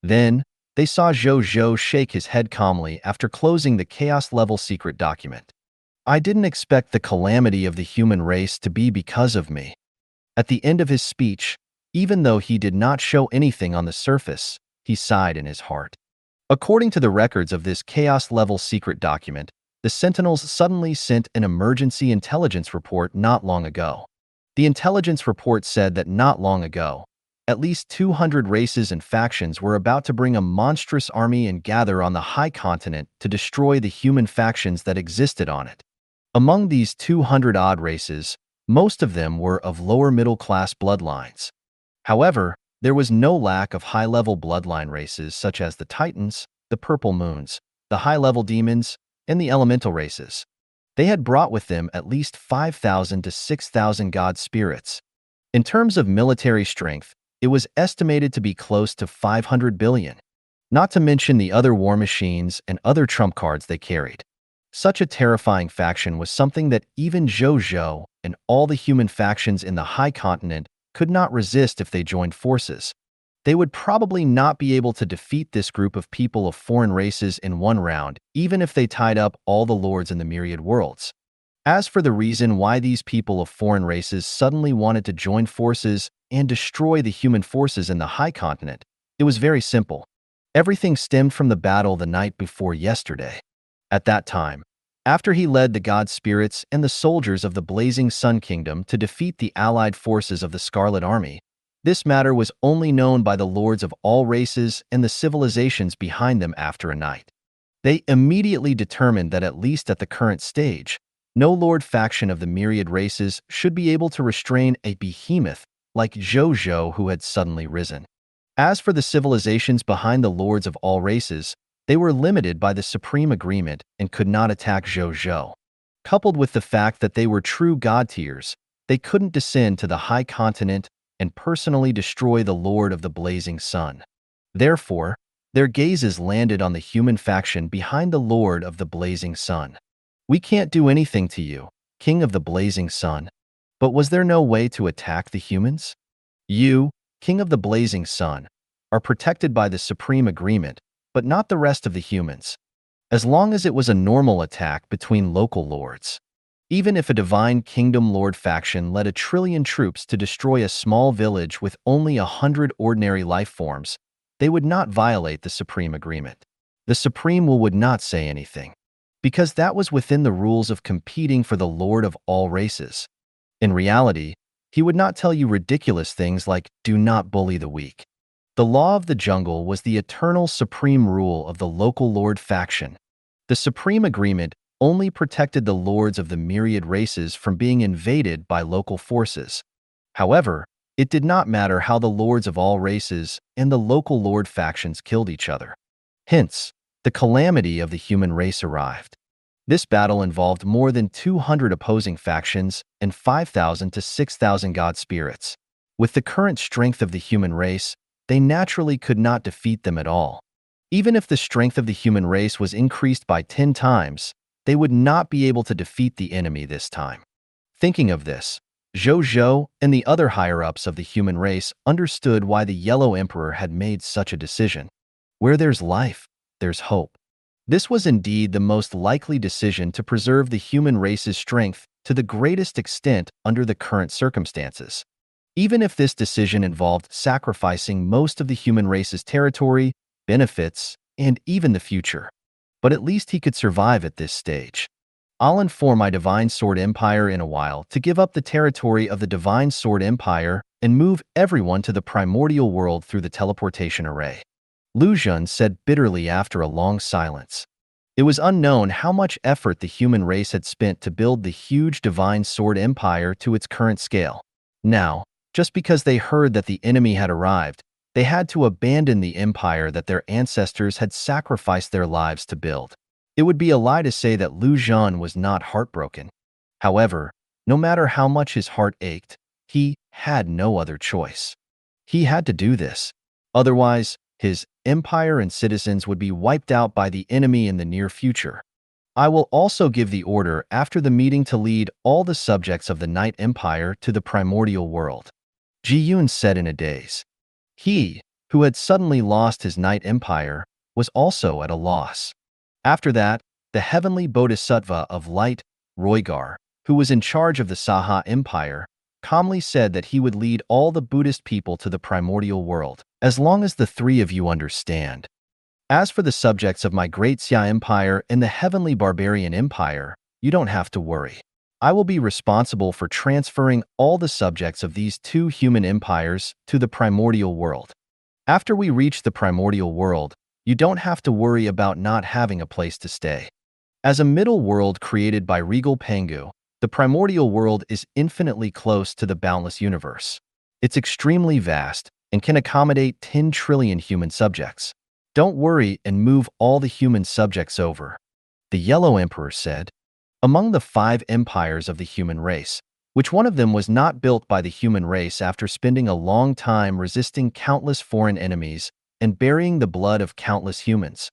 B: Then, they saw Zhou Zhou shake his head calmly after closing the chaos-level secret document. "I didn't expect the calamity of the human race to be because of me." At the end of his speech, even though he did not show anything on the surface, he sighed in his heart. According to the records of this chaos-level secret document, the Sentinels suddenly sent an emergency intelligence report not long ago. The intelligence report said that not long ago, at least 200 races and factions were about to bring a monstrous army and gather on the high continent to destroy the human factions that existed on it. Among these 200-odd races, most of them were of lower middle-class bloodlines. However, there was no lack of high-level bloodline races such as the Titans, the Purple Moons, the high-level demons, and the elemental races. They had brought with them at least 5,000 to 6,000 god spirits. In terms of military strength, it was estimated to be close to 500 billion, not to mention the other war machines and other trump cards they carried. Such a terrifying faction was something that even Zhou Zhou and all the human factions in the high continent could not resist if they joined forces. They would probably not be able to defeat this group of people of foreign races in one round, even if they tied up all the lords in the myriad worlds. As for the reason why these people of foreign races suddenly wanted to join forces and destroy the human forces in the high continent, it was very simple. Everything stemmed from the battle the night before yesterday. At that time, after he led the god spirits and the soldiers of the Blazing Sun Kingdom to defeat the allied forces of the Scarlet Army, this matter was only known by the lords of all races and the civilizations behind them after a night. They immediately determined that at least at the current stage, no lord faction of the myriad races should be able to restrain a behemoth like Zhou Zhou who had suddenly risen. As for the civilizations behind the lords of all races, they were limited by the Supreme Agreement and could not attack Zhou Zhou. Coupled with the fact that they were true god tiers, they couldn't descend to the high continent and personally destroy the Lord of the Blazing Sun. Therefore, their gazes landed on the human faction behind the Lord of the Blazing Sun. "We can't do anything to you, King of the Blazing Sun." But was there no way to attack the humans? "You, King of the Blazing Sun, are protected by the Supreme Agreement, but not the rest of the humans. As long as it was a normal attack between local lords. Even if a Divine Kingdom Lord faction led 1,000,000,000 troops to destroy a small village with only 100 ordinary life forms, they would not violate the Supreme Agreement. The Supreme Will would not say anything, because that was within the rules of competing for the Lord of all races. In reality, he would not tell you ridiculous things like, "Do not bully the weak." The law of the jungle was the eternal supreme rule of the local lord faction. The Supreme Agreement only protected the lords of the myriad races from being invaded by local forces. However, It did not matter how the lords of all races and the local lord factions killed each other. Hence, the calamity of the human race arrived. This battle involved more than 200 opposing factions and 5,000 to 6,000 god spirits. With the current strength of the human race, they naturally could not defeat them at all. Even if the strength of the human race was increased by 10 times, they would not be able to defeat the enemy this time. Thinking of this, Zhou Zhou and the other higher-ups of the human race understood why the Yellow Emperor had made such a decision. Where there's life, there's hope. This was indeed the most likely decision to preserve the human race's strength to the greatest extent under the current circumstances. Even if this decision involved sacrificing most of the human race's territory, benefits, and even the future. But at least he could survive at this stage. I'll inform my Divine Sword Empire in a while to give up the territory of the Divine Sword Empire and move everyone to the primordial world through the teleportation array. Lu Xun said bitterly after a long silence. It was unknown how much effort the human race had spent to build the huge Divine Sword Empire to its current scale. Now, just because they heard that the enemy had arrived, they had to abandon the empire that their ancestors had sacrificed their lives to build. It would be a lie to say that Lu Xun was not heartbroken. However, no matter how much his heart ached, he had no other choice. He had to do this. Otherwise, his empire and citizens would be wiped out by the enemy in the near future. I will also give the order after the meeting to lead all the subjects of the Night Empire to the primordial world. Ji Yun said in a daze. He, who had suddenly lost his Night Empire, was also at a loss. After that, the heavenly bodhisattva of light, Roigar, who was in charge of the Saha Empire, calmly said that he would lead all the Buddhist people to the primordial world, as long as the three of you understand. As for the subjects of my great Xia Empire and the heavenly barbarian empire, you don't have to worry. I will be responsible for transferring all the subjects of these two human empires to the primordial world. After we reach the primordial world, you don't have to worry about not having a place to stay. As a middle world created by Regal Pengu, the primordial world is infinitely close to the boundless universe. It's extremely vast and can accommodate 10 trillion human subjects. Don't worry and move all the human subjects over. The Yellow Emperor said. Among the 5 empires of the human race, which one of them was not built by the human race after spending a long time resisting countless foreign enemies and burying the blood of countless humans?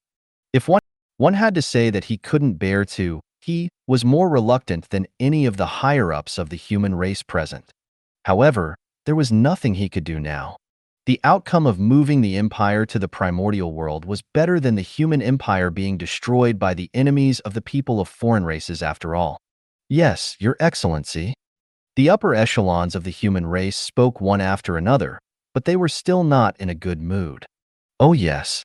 B: If one had to say that he couldn't bear to, he was more reluctant than any of the higher-ups of the human race present. However, there was nothing he could do now. The outcome of moving the empire to the primordial world was better than the human empire being destroyed by the enemies of the people of foreign races after all. Yes, Your Excellency. The upper echelons of the human race spoke one after another, but they were still not in a good mood. Oh yes.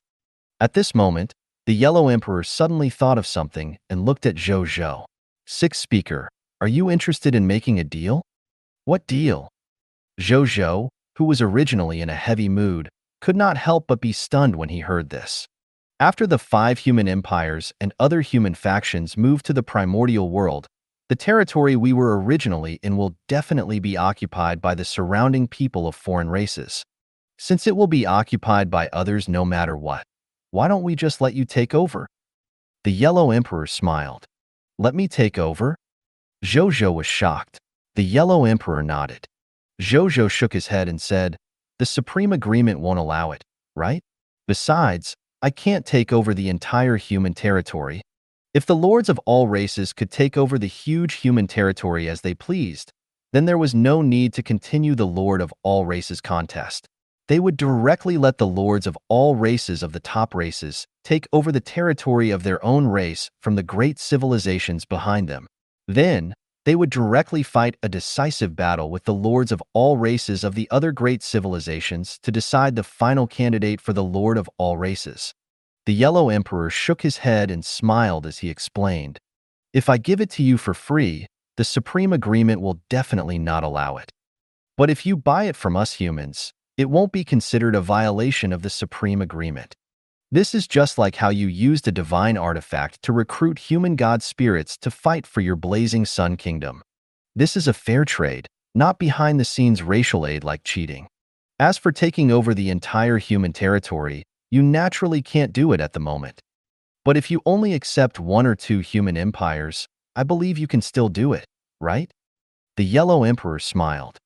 B: At this moment, the Yellow Emperor suddenly thought of something and looked at Zhou Zhou. Sixth speaker, are you interested in making a deal? What deal? Zhou Zhou, who was originally in a heavy mood, could not help but be stunned when he heard this. After the 5 human empires and other human factions moved to the primordial world, the territory we were originally in will definitely be occupied by the surrounding people of foreign races. Since it will be occupied by others no matter what, why don't we just let you take over? The Yellow Emperor smiled. Let me take over? Zhou Zhou was shocked. The Yellow Emperor nodded. Zhou Zhou shook his head and said, the Supreme Agreement won't allow it, right? Besides, I can't take over the entire human territory. If the lords of all races could take over the huge human territory as they pleased, then there was no need to continue the Lord of all races contest. They would directly let the lords of all races of the top races take over the territory of their own race from the great civilizations behind them. Then, they would directly fight a decisive battle with the lords of all races of the other great civilizations to decide the final candidate for the Lord of all races. The Yellow Emperor shook his head and smiled as he explained, if I give it to you for free, the Supreme Agreement will definitely not allow it. But if you buy it from us humans, it won't be considered a violation of the Supreme Agreement. This is just like how you used a divine artifact to recruit human god spirits to fight for your blazing sun kingdom. This is a fair trade, not behind-the-scenes racial aid like cheating. As for taking over the entire human territory, you naturally can't do it at the moment. But if you only accept one or two human empires, I believe you can still do it, right? The Yellow Emperor smiled.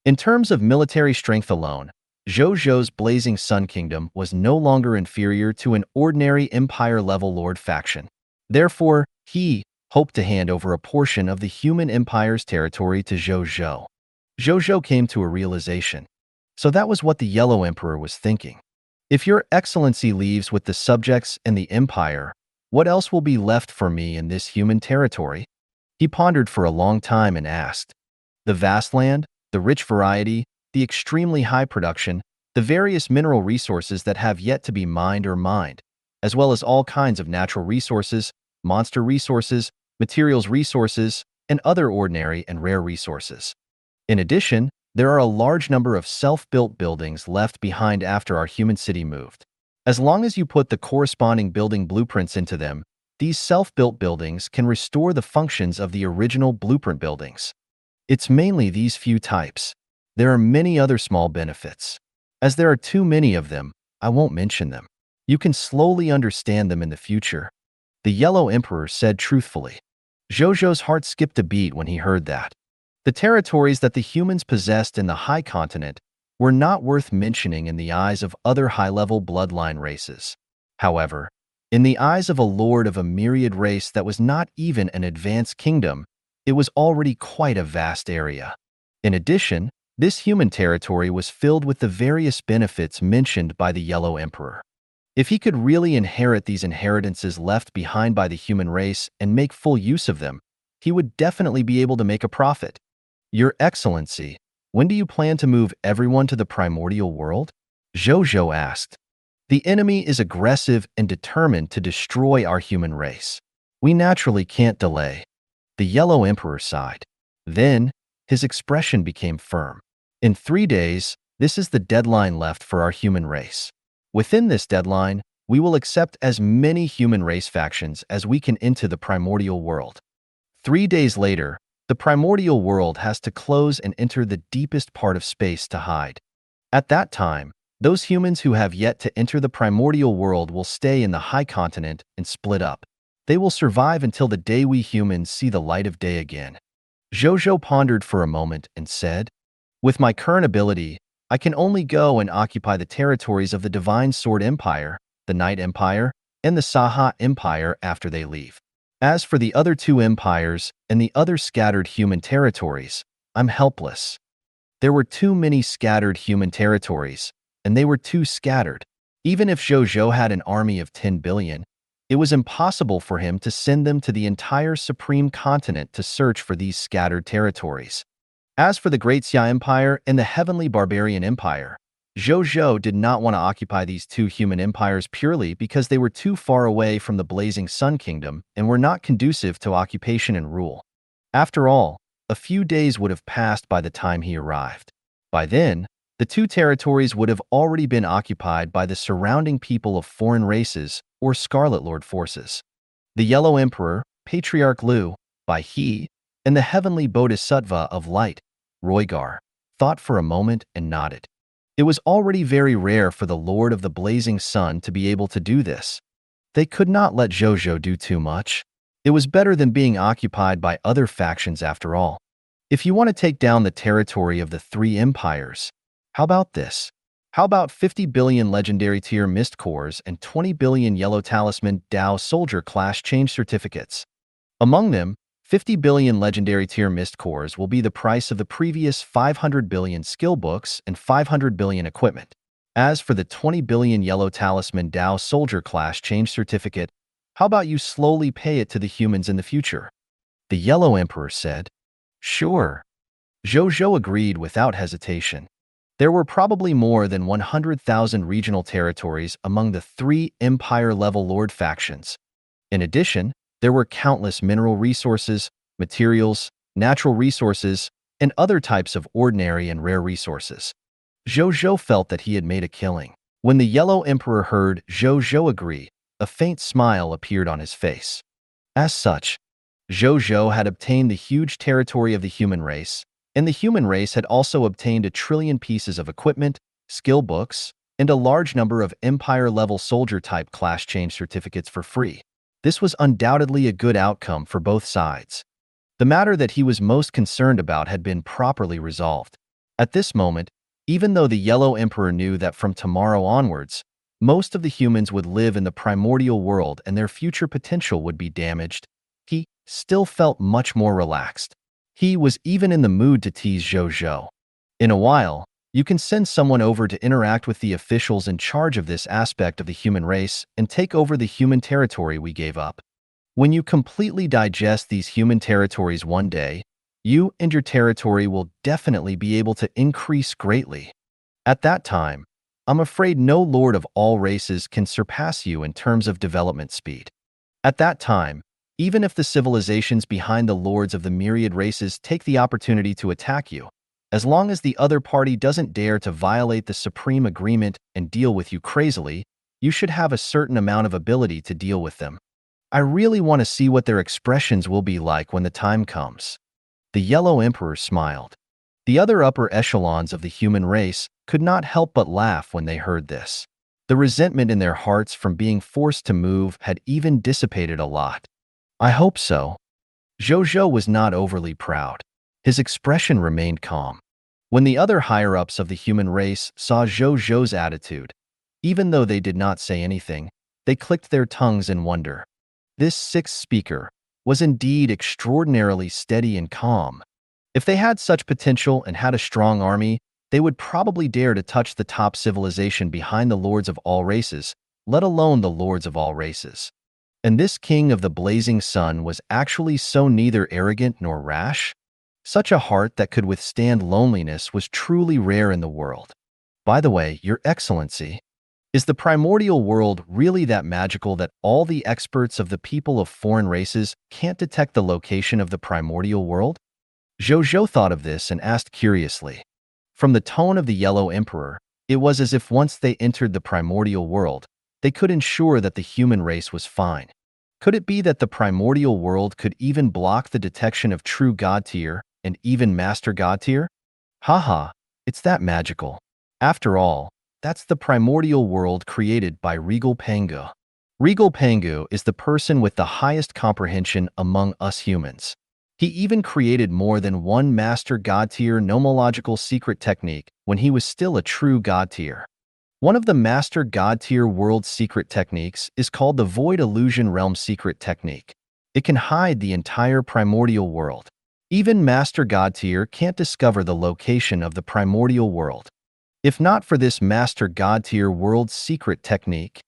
B: In terms of military strength alone, Zhou Zhou's Blazing Sun Kingdom was no longer inferior to an ordinary empire-level lord faction. Therefore, he hoped to hand over a portion of the human empire's territory to Zhou Zhou. Zhou Zhou came to a realization. So that was what the Yellow Emperor was thinking. If your excellency leaves with the subjects and the empire, what else will be left for me in this human territory? He pondered for a long time and asked. The vast land, the rich variety, the extremely high production, the various mineral resources that have yet to be mined, as well as all kinds of natural resources, monster resources, materials resources, and other ordinary and rare resources. In addition, there are a large number of self-built buildings left behind after our human city moved. As long as you put the corresponding building blueprints into them, these self-built buildings can restore the functions of the original blueprint buildings. It's mainly these few types. There are many other small benefits. As there are too many of them, I won't mention them. You can slowly understand them in the future. The Yellow Emperor said truthfully. Zhou Zhou's heart skipped a beat when he heard that. The territories that the humans possessed in the High Continent were not worth mentioning in the eyes of other high-level bloodline races. However, in the eyes of a lord of a myriad race that was not even an advanced kingdom, it was already quite a vast area. In addition, this human territory was filled with the various benefits mentioned by the Yellow Emperor. If he could really inherit these inheritances left behind by the human race and make full use of them, he would definitely be able to make a profit. Your Excellency, when do you plan to move everyone to the primordial world? Zhou Zhou asked. The enemy is aggressive and determined to destroy our human race. We naturally can't delay. The Yellow Emperor sighed. Then, his expression became firm. In 3 days, this is the deadline left for our human race. Within this deadline, we will accept as many human race factions as we can into the primordial world. 3 days later, the primordial world has to close and enter the deepest part of space to hide. At that time, those humans who have yet to enter the primordial world will stay in the High Continent and split up. They will survive until the day we humans see the light of day again. Zhou Zhou pondered for a moment and said, with my current ability, I can only go and occupy the territories of the Divine Sword Empire, the Night Empire, and the Saha Empire after they leave. As for the other 2 empires and the other scattered human territories, I'm helpless. There were too many scattered human territories, and they were too scattered. Even if Zhou Zhou had an army of 10 billion, it was impossible for him to send them to the entire supreme continent to search for these scattered territories. As for the Great Xia Empire and the Heavenly Barbarian Empire, Zhou Zhou did not want to occupy these 2 human empires purely because they were too far away from the Blazing Sun Kingdom and were not conducive to occupation and rule. After all, a few days would have passed by the time he arrived. By then, the 2 territories would have already been occupied by the surrounding people of foreign races or Scarlet Lord forces. The Yellow Emperor, Patriarch Lu, Bai He, and the Heavenly Bodhisattva of Light, Roigar, thought for a moment and nodded. It was already very rare for the Lord of the Blazing Sun to be able to do this. They could not let Zhou Zhou do too much. It was better than being occupied by other factions after all. If you want to take down the territory of the 3 empires, how about this? How about 50 billion legendary tier mist cores and 20 billion yellow talisman Dao soldier class change certificates? Among them, 50 billion legendary tier mist cores will be the price of the previous 500 billion skill books and 500 billion equipment. As for the 20 billion yellow talisman Dao soldier class change certificate, how about you slowly pay it to the humans in the future? The Yellow Emperor said. Sure. Zhou Zhou agreed without hesitation. There were probably more than 100,000 regional territories among the 3 empire-level lord factions. In addition, there were countless mineral resources, materials, natural resources, and other types of ordinary and rare resources. Zhou Zhou felt that he had made a killing. When the Yellow Emperor heard Zhou Zhou agree, a faint smile appeared on his face. As such, Zhou Zhou had obtained the huge territory of the human race, And the human race had also obtained 1 trillion pieces of equipment, skill books, and a large number of Empire-level soldier-type class change certificates for free. This was undoubtedly a good outcome for both sides. The matter that he was most concerned about had been properly resolved. At this moment, even though the Yellow Emperor knew that from tomorrow onwards, most of the humans would live in the primordial world and their future potential would be damaged, he still felt much more relaxed. He was even in the mood to tease Zhou Zhou. In a while, you can send someone over to interact with the officials in charge of this aspect of the human race and take over the human territory we gave up. When you completely digest these human territories one day, you and your territory will definitely be able to increase greatly. At that time, I'm afraid no lord of all races can surpass you in terms of development speed. At that time, even if the civilizations behind the lords of the myriad races take the opportunity to attack you, as long as the other party doesn't dare to violate the supreme agreement and deal with you crazily, you should have a certain amount of ability to deal with them. I really want to see what their expressions will be like when the time comes. The Yellow Emperor smiled. The other upper echelons of the human race could not help but laugh when they heard this. The resentment in their hearts from being forced to move had even dissipated a lot. I hope so. Zhou Zhou was not overly proud. His expression remained calm. When the other higher-ups of the human race saw Zhou Zhou's attitude, even though they did not say anything, they clicked their tongues in wonder. This sixth speaker was indeed extraordinarily steady and calm. If they had such potential and had a strong army, they would probably dare to touch the top civilization behind the lords of all races, let alone the lords of all races. And this king of the blazing sun was actually so neither arrogant nor rash. Such a heart that could withstand loneliness was truly rare in the world. By the way, Your Excellency, is the primordial world really that magical that all the experts of the people of foreign races can't detect the location of the primordial world? Zhou Zhou thought of this and asked curiously. From the tone of the Yellow Emperor, it was as if once they entered the primordial world, they could ensure that the human race was fine. Could it be that the primordial world could even block the detection of true God tier and even master God tier? Haha, it's that magical. After all, that's the primordial world created by Regal Pangu. Regal Pangu is the person with the highest comprehension among us humans. He even created more than one master God tier nomological secret technique when he was still a true God tier. One of the master God tier world secret techniques is called the Void Illusion Realm secret technique. It can hide the entire primordial world. Even master God tier can't discover the location of the primordial world. If not for this master God tier world secret technique,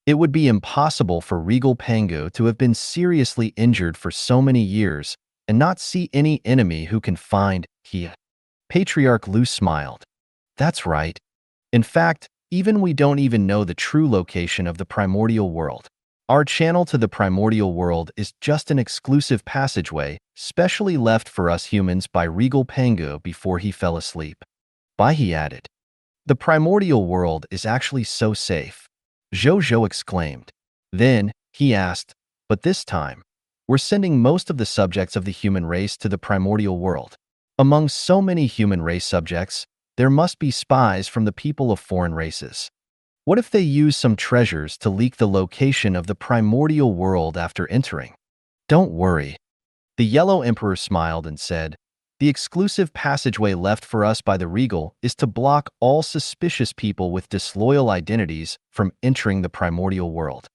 B: it would be impossible for Regal Pangu to have been seriously injured for so many years and not see any enemy who can find he. Patriarch Lu smiled. That's right. In fact, even we don't even know the true location of the primordial world. Our channel to the primordial world is just an exclusive passageway, specially left for us humans by Regal Pangu before he fell asleep. Bai he added. The primordial world is actually so safe. Zhou Zhou exclaimed. Then, he asked, but this time, we're sending most of the subjects of the human race to the primordial world. Among so many human race subjects, there must be spies from the people of foreign races. What if they use some treasures to leak the location of the primordial world after entering? Don't worry. The Yellow Emperor smiled and said, the exclusive passageway left for us by the Regal is to block all suspicious people with disloyal identities from entering the primordial world.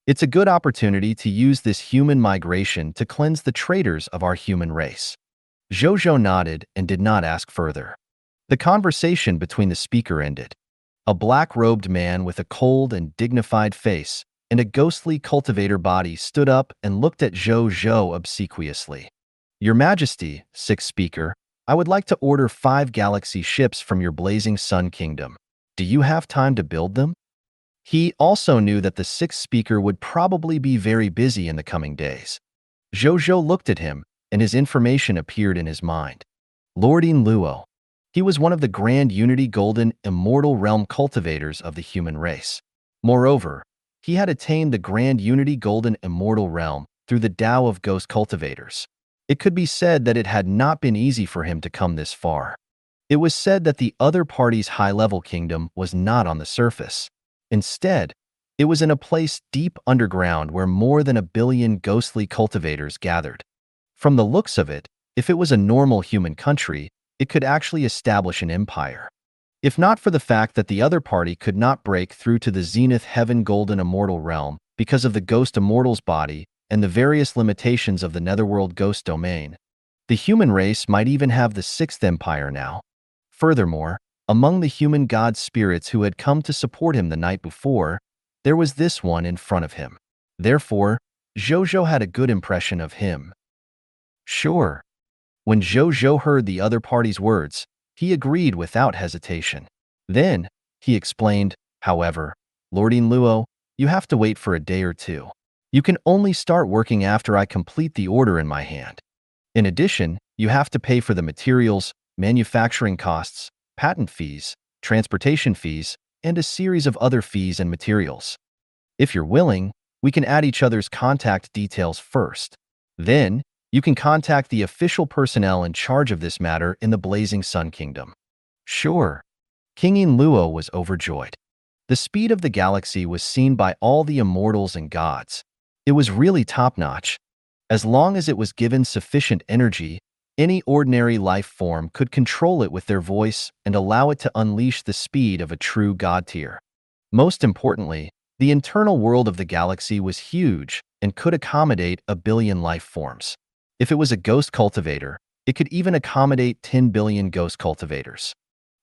B: It's a good opportunity to use this human migration to cleanse the traitors of our human race. Zhou Zhou nodded and did not ask further. The conversation between the speaker ended. A black-robed man with a cold and dignified face and a ghostly cultivator body stood up and looked at Zhou Zhou obsequiously. Your Majesty, sixth speaker, I would like to order 5 galaxy ships from your blazing sun kingdom. Do you have time to build them? He also knew that the sixth speaker would probably be very busy in the coming days. Zhou Zhou looked at him, and his information appeared in his mind. Lording Luo. He was one of the Grand Unity Golden Immortal Realm cultivators of the human race. Moreover, he had attained the Grand Unity Golden Immortal Realm through the Tao of Ghost Cultivators. It could be said that it had not been easy for him to come this far. It was said that the other party's high-level kingdom was not on the surface. Instead, it was in a place deep underground where more than 1 billion ghostly cultivators gathered. From the looks of it, if it was a normal human country, it could actually establish an empire. If not for the fact that the other party could not break through to the Zenith Heaven Golden Immortal realm because of the Ghost Immortal's body and the various limitations of the Netherworld Ghost domain, the human race might even have the Sixth Empire now. Furthermore, among the human god spirits who had come to support him the night before, there was this one in front of him. Therefore, Zhou Zhou had a good impression of him. Sure. When Zhou Zhou heard the other party's words, he agreed without hesitation. Then, he explained, however, Lording Luo, you have to wait for a day or two. You can only start working after I complete the order in my hand. In addition, you have to pay for the materials, manufacturing costs, patent fees, transportation fees, and a series of other fees and materials. If you're willing, we can add each other's contact details first. Then, you can contact the official personnel in charge of this matter in the Blazing Sun Kingdom. Sure. King Luo was overjoyed. The speed of the galaxy was seen by all the immortals and gods. It was really top-notch. As long as it was given sufficient energy, any ordinary life form could control it with their voice and allow it to unleash the speed of a true god tier. Most importantly, the internal world of the galaxy was huge and could accommodate 1 billion life forms. If it was a ghost cultivator, it could even accommodate 10 billion ghost cultivators.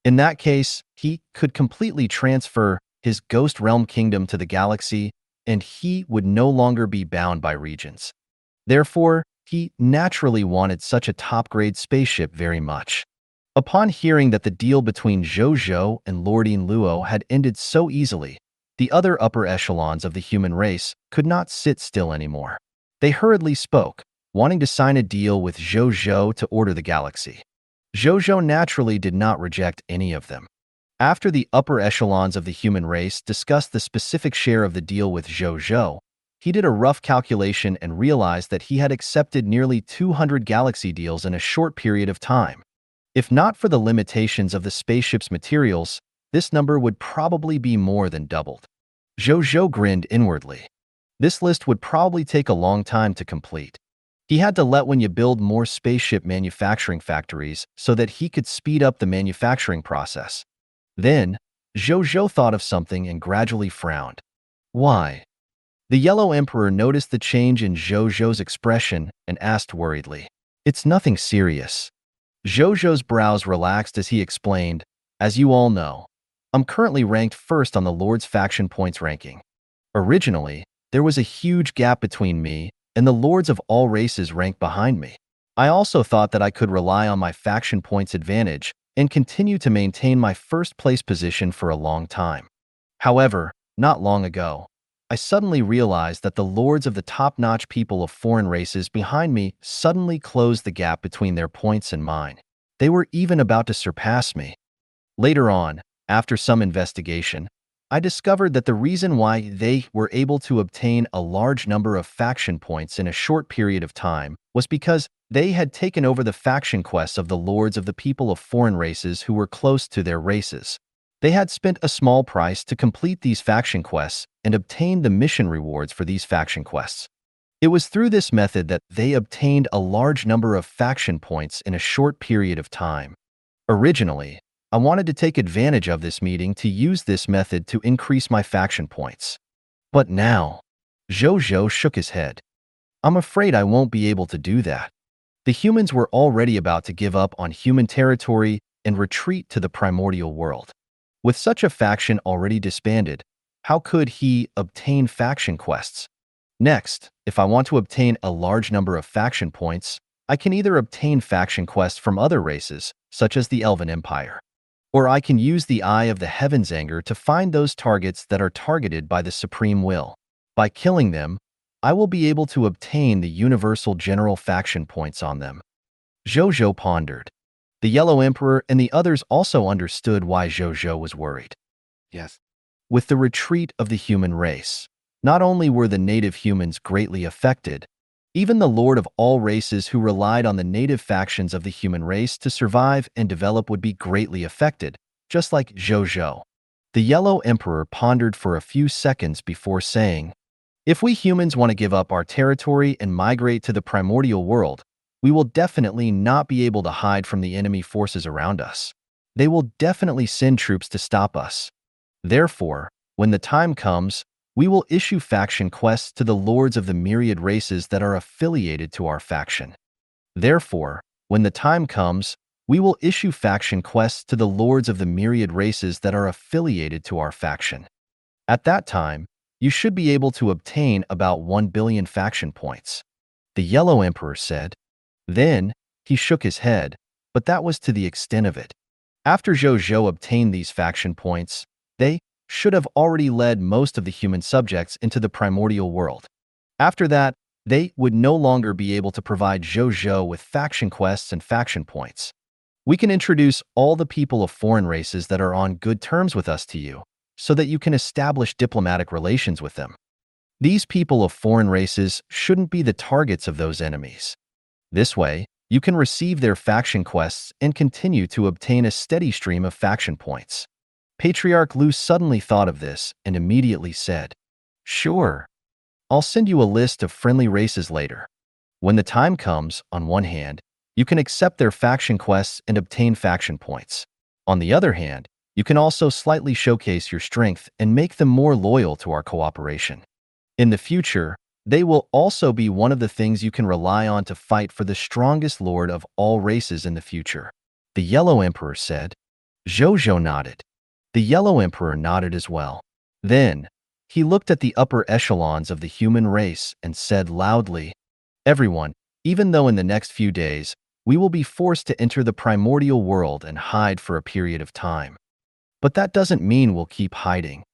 B: In that case, he could completely transfer his ghost realm kingdom to the galaxy, and he would no longer be bound by regions. Therefore, he naturally wanted such a top-grade spaceship very much. Upon hearing that the deal between Zhou Zhou and Lording Luo had ended so easily, the other upper echelons of the human race could not sit still anymore. They hurriedly spoke, wanting to sign a deal with Zhou Zhou to order the galaxy. Zhou Zhou naturally did not reject any of them. After the upper echelons of the human race discussed the specific share of the deal with Zhou Zhou, he did a rough calculation and realized that he had accepted nearly 200 galaxy deals in a short period of time. If not for the limitations of the spaceship's materials, this number would probably be more than doubled. Zhou Zhou grinned inwardly. This list would probably take a long time to complete. He had to let Wenya build more spaceship manufacturing factories so that he could speed up the manufacturing process. Then, Zhou Zhou thought of something and gradually frowned. Why? The Yellow Emperor noticed the change in Zhou Zhou's expression and asked worriedly. It's nothing serious. Zhou Zhou's brows relaxed as he explained, as you all know, I'm currently ranked first on the Lord's faction points ranking. Originally, there was a huge gap between me and the lords of all races ranked behind me. I also thought that I could rely on my faction points advantage and continue to maintain my first-place position for a long time. However, not long ago, I suddenly realized that the lords of the top-notch people of foreign races behind me suddenly closed the gap between their points and mine. They were even about to surpass me. Later on, after some investigation, I discovered that the reason why they were able to obtain a large number of faction points in a short period of time was because they had taken over the faction quests of the lords of the people of foreign races who were close to their races. They had spent a small price to complete these faction quests and obtained the mission rewards for these faction quests. It was through this method that they obtained a large number of faction points in a short period of time. Originally, I wanted to take advantage of this meeting to use this method to increase my faction points. But now, Zhou Zhou shook his head. I'm afraid I won't be able to do that. The humans were already about to give up on human territory and retreat to the primordial world. With such a faction already disbanded, how could he obtain faction quests? Next, if I want to obtain a large number of faction points, I can either obtain faction quests from other races, such as the Elven Empire, or I can use the Eye of the Heavens Anger to find those targets that are targeted by the Supreme Will. By killing them, I will be able to obtain the universal general faction points on them. Zhou Zhou pondered. The Yellow Emperor and the others also understood why Zhou Zhou was worried.
A: Yes.
B: With the retreat of the human race, not only were the native humans greatly affected, Even the lord of all races who relied on the native factions of the human race to survive and develop would be greatly affected, just like Zhou Zhou. The Yellow Emperor pondered for a few seconds before saying, "If we humans want to give up our territory and migrate to the primordial world, we will definitely not be able to hide from the enemy forces around us. They will definitely send troops to stop us. Therefore, when the time comes, we will issue faction quests to the lords of the myriad races that are affiliated to our faction. Therefore, when the time comes, we will issue faction quests to the lords of the myriad races that are affiliated to our faction. At that time, you should be able to obtain about 1 billion faction points." The Yellow Emperor said. Then, he shook his head, but that was to the extent of it. After Zhou Zhou obtained these faction points, they should have already led most of the human subjects into the primordial world. After that, they would no longer be able to provide Zhou Zhou with faction quests and faction points. "We can introduce all the people of foreign races that are on good terms with us to you, so that you can establish diplomatic relations with them. These people of foreign races shouldn't be the targets of those enemies. This way, you can receive their faction quests and continue to obtain a steady stream of faction points." Patriarch Lu suddenly thought of this and immediately said, "Sure. I'll send you a list of friendly races later. When the time comes, on one hand, you can accept their faction quests and obtain faction points. On the other hand, you can also slightly showcase your strength and make them more loyal to our cooperation. In the future, they will also be one of the things you can rely on to fight for the strongest lord of all races in the future." The Yellow Emperor said. Zhou Zhou nodded. The Yellow Emperor nodded as well. Then, he looked at the upper echelons of the human race and said loudly, "Everyone, even though in the next few days, we will be forced to enter the primordial world and hide for a period of time. But that doesn't mean we'll keep hiding.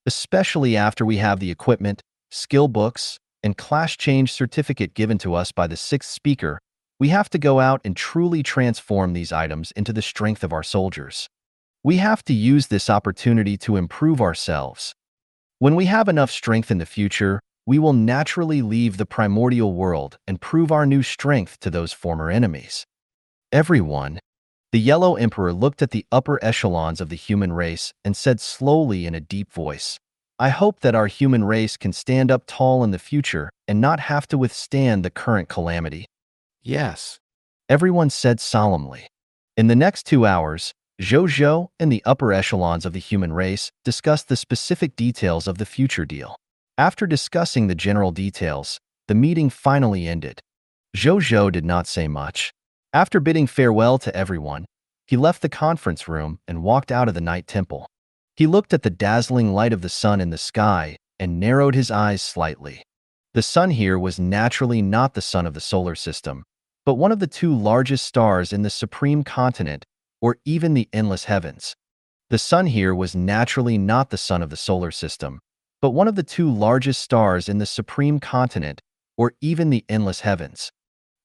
B: Especially after we have the equipment, skill books, and class change certificate given to us by the sixth speaker, we have to go out and truly transform these items into the strength of our soldiers. We have to use this opportunity to improve ourselves. When we have enough strength in the future, we will naturally leave the primordial world and prove our new strength to those former enemies." Everyone. The Yellow Emperor looked at the upper echelons of the human race and said slowly in a deep voice, "I hope that our human race can stand up tall in the future and not have to withstand the current calamity."
A: Yes.
B: Everyone said solemnly. In the next 2 hours, Zhou Zhou and the upper echelons of the human race discussed the specific details of the future deal. After discussing the general details, the meeting finally ended. Zhou Zhou did not say much. After bidding farewell to everyone, he left the conference room and walked out of the night temple. He looked at the dazzling light of the sun in the sky and narrowed his eyes slightly. The sun here was naturally not the sun of the solar system, but one of the 2 largest stars in the supreme continent, or even the endless heavens. The sun here was naturally not the sun of the solar system, but one of the 2 largest stars in the supreme continent, or even the endless heavens.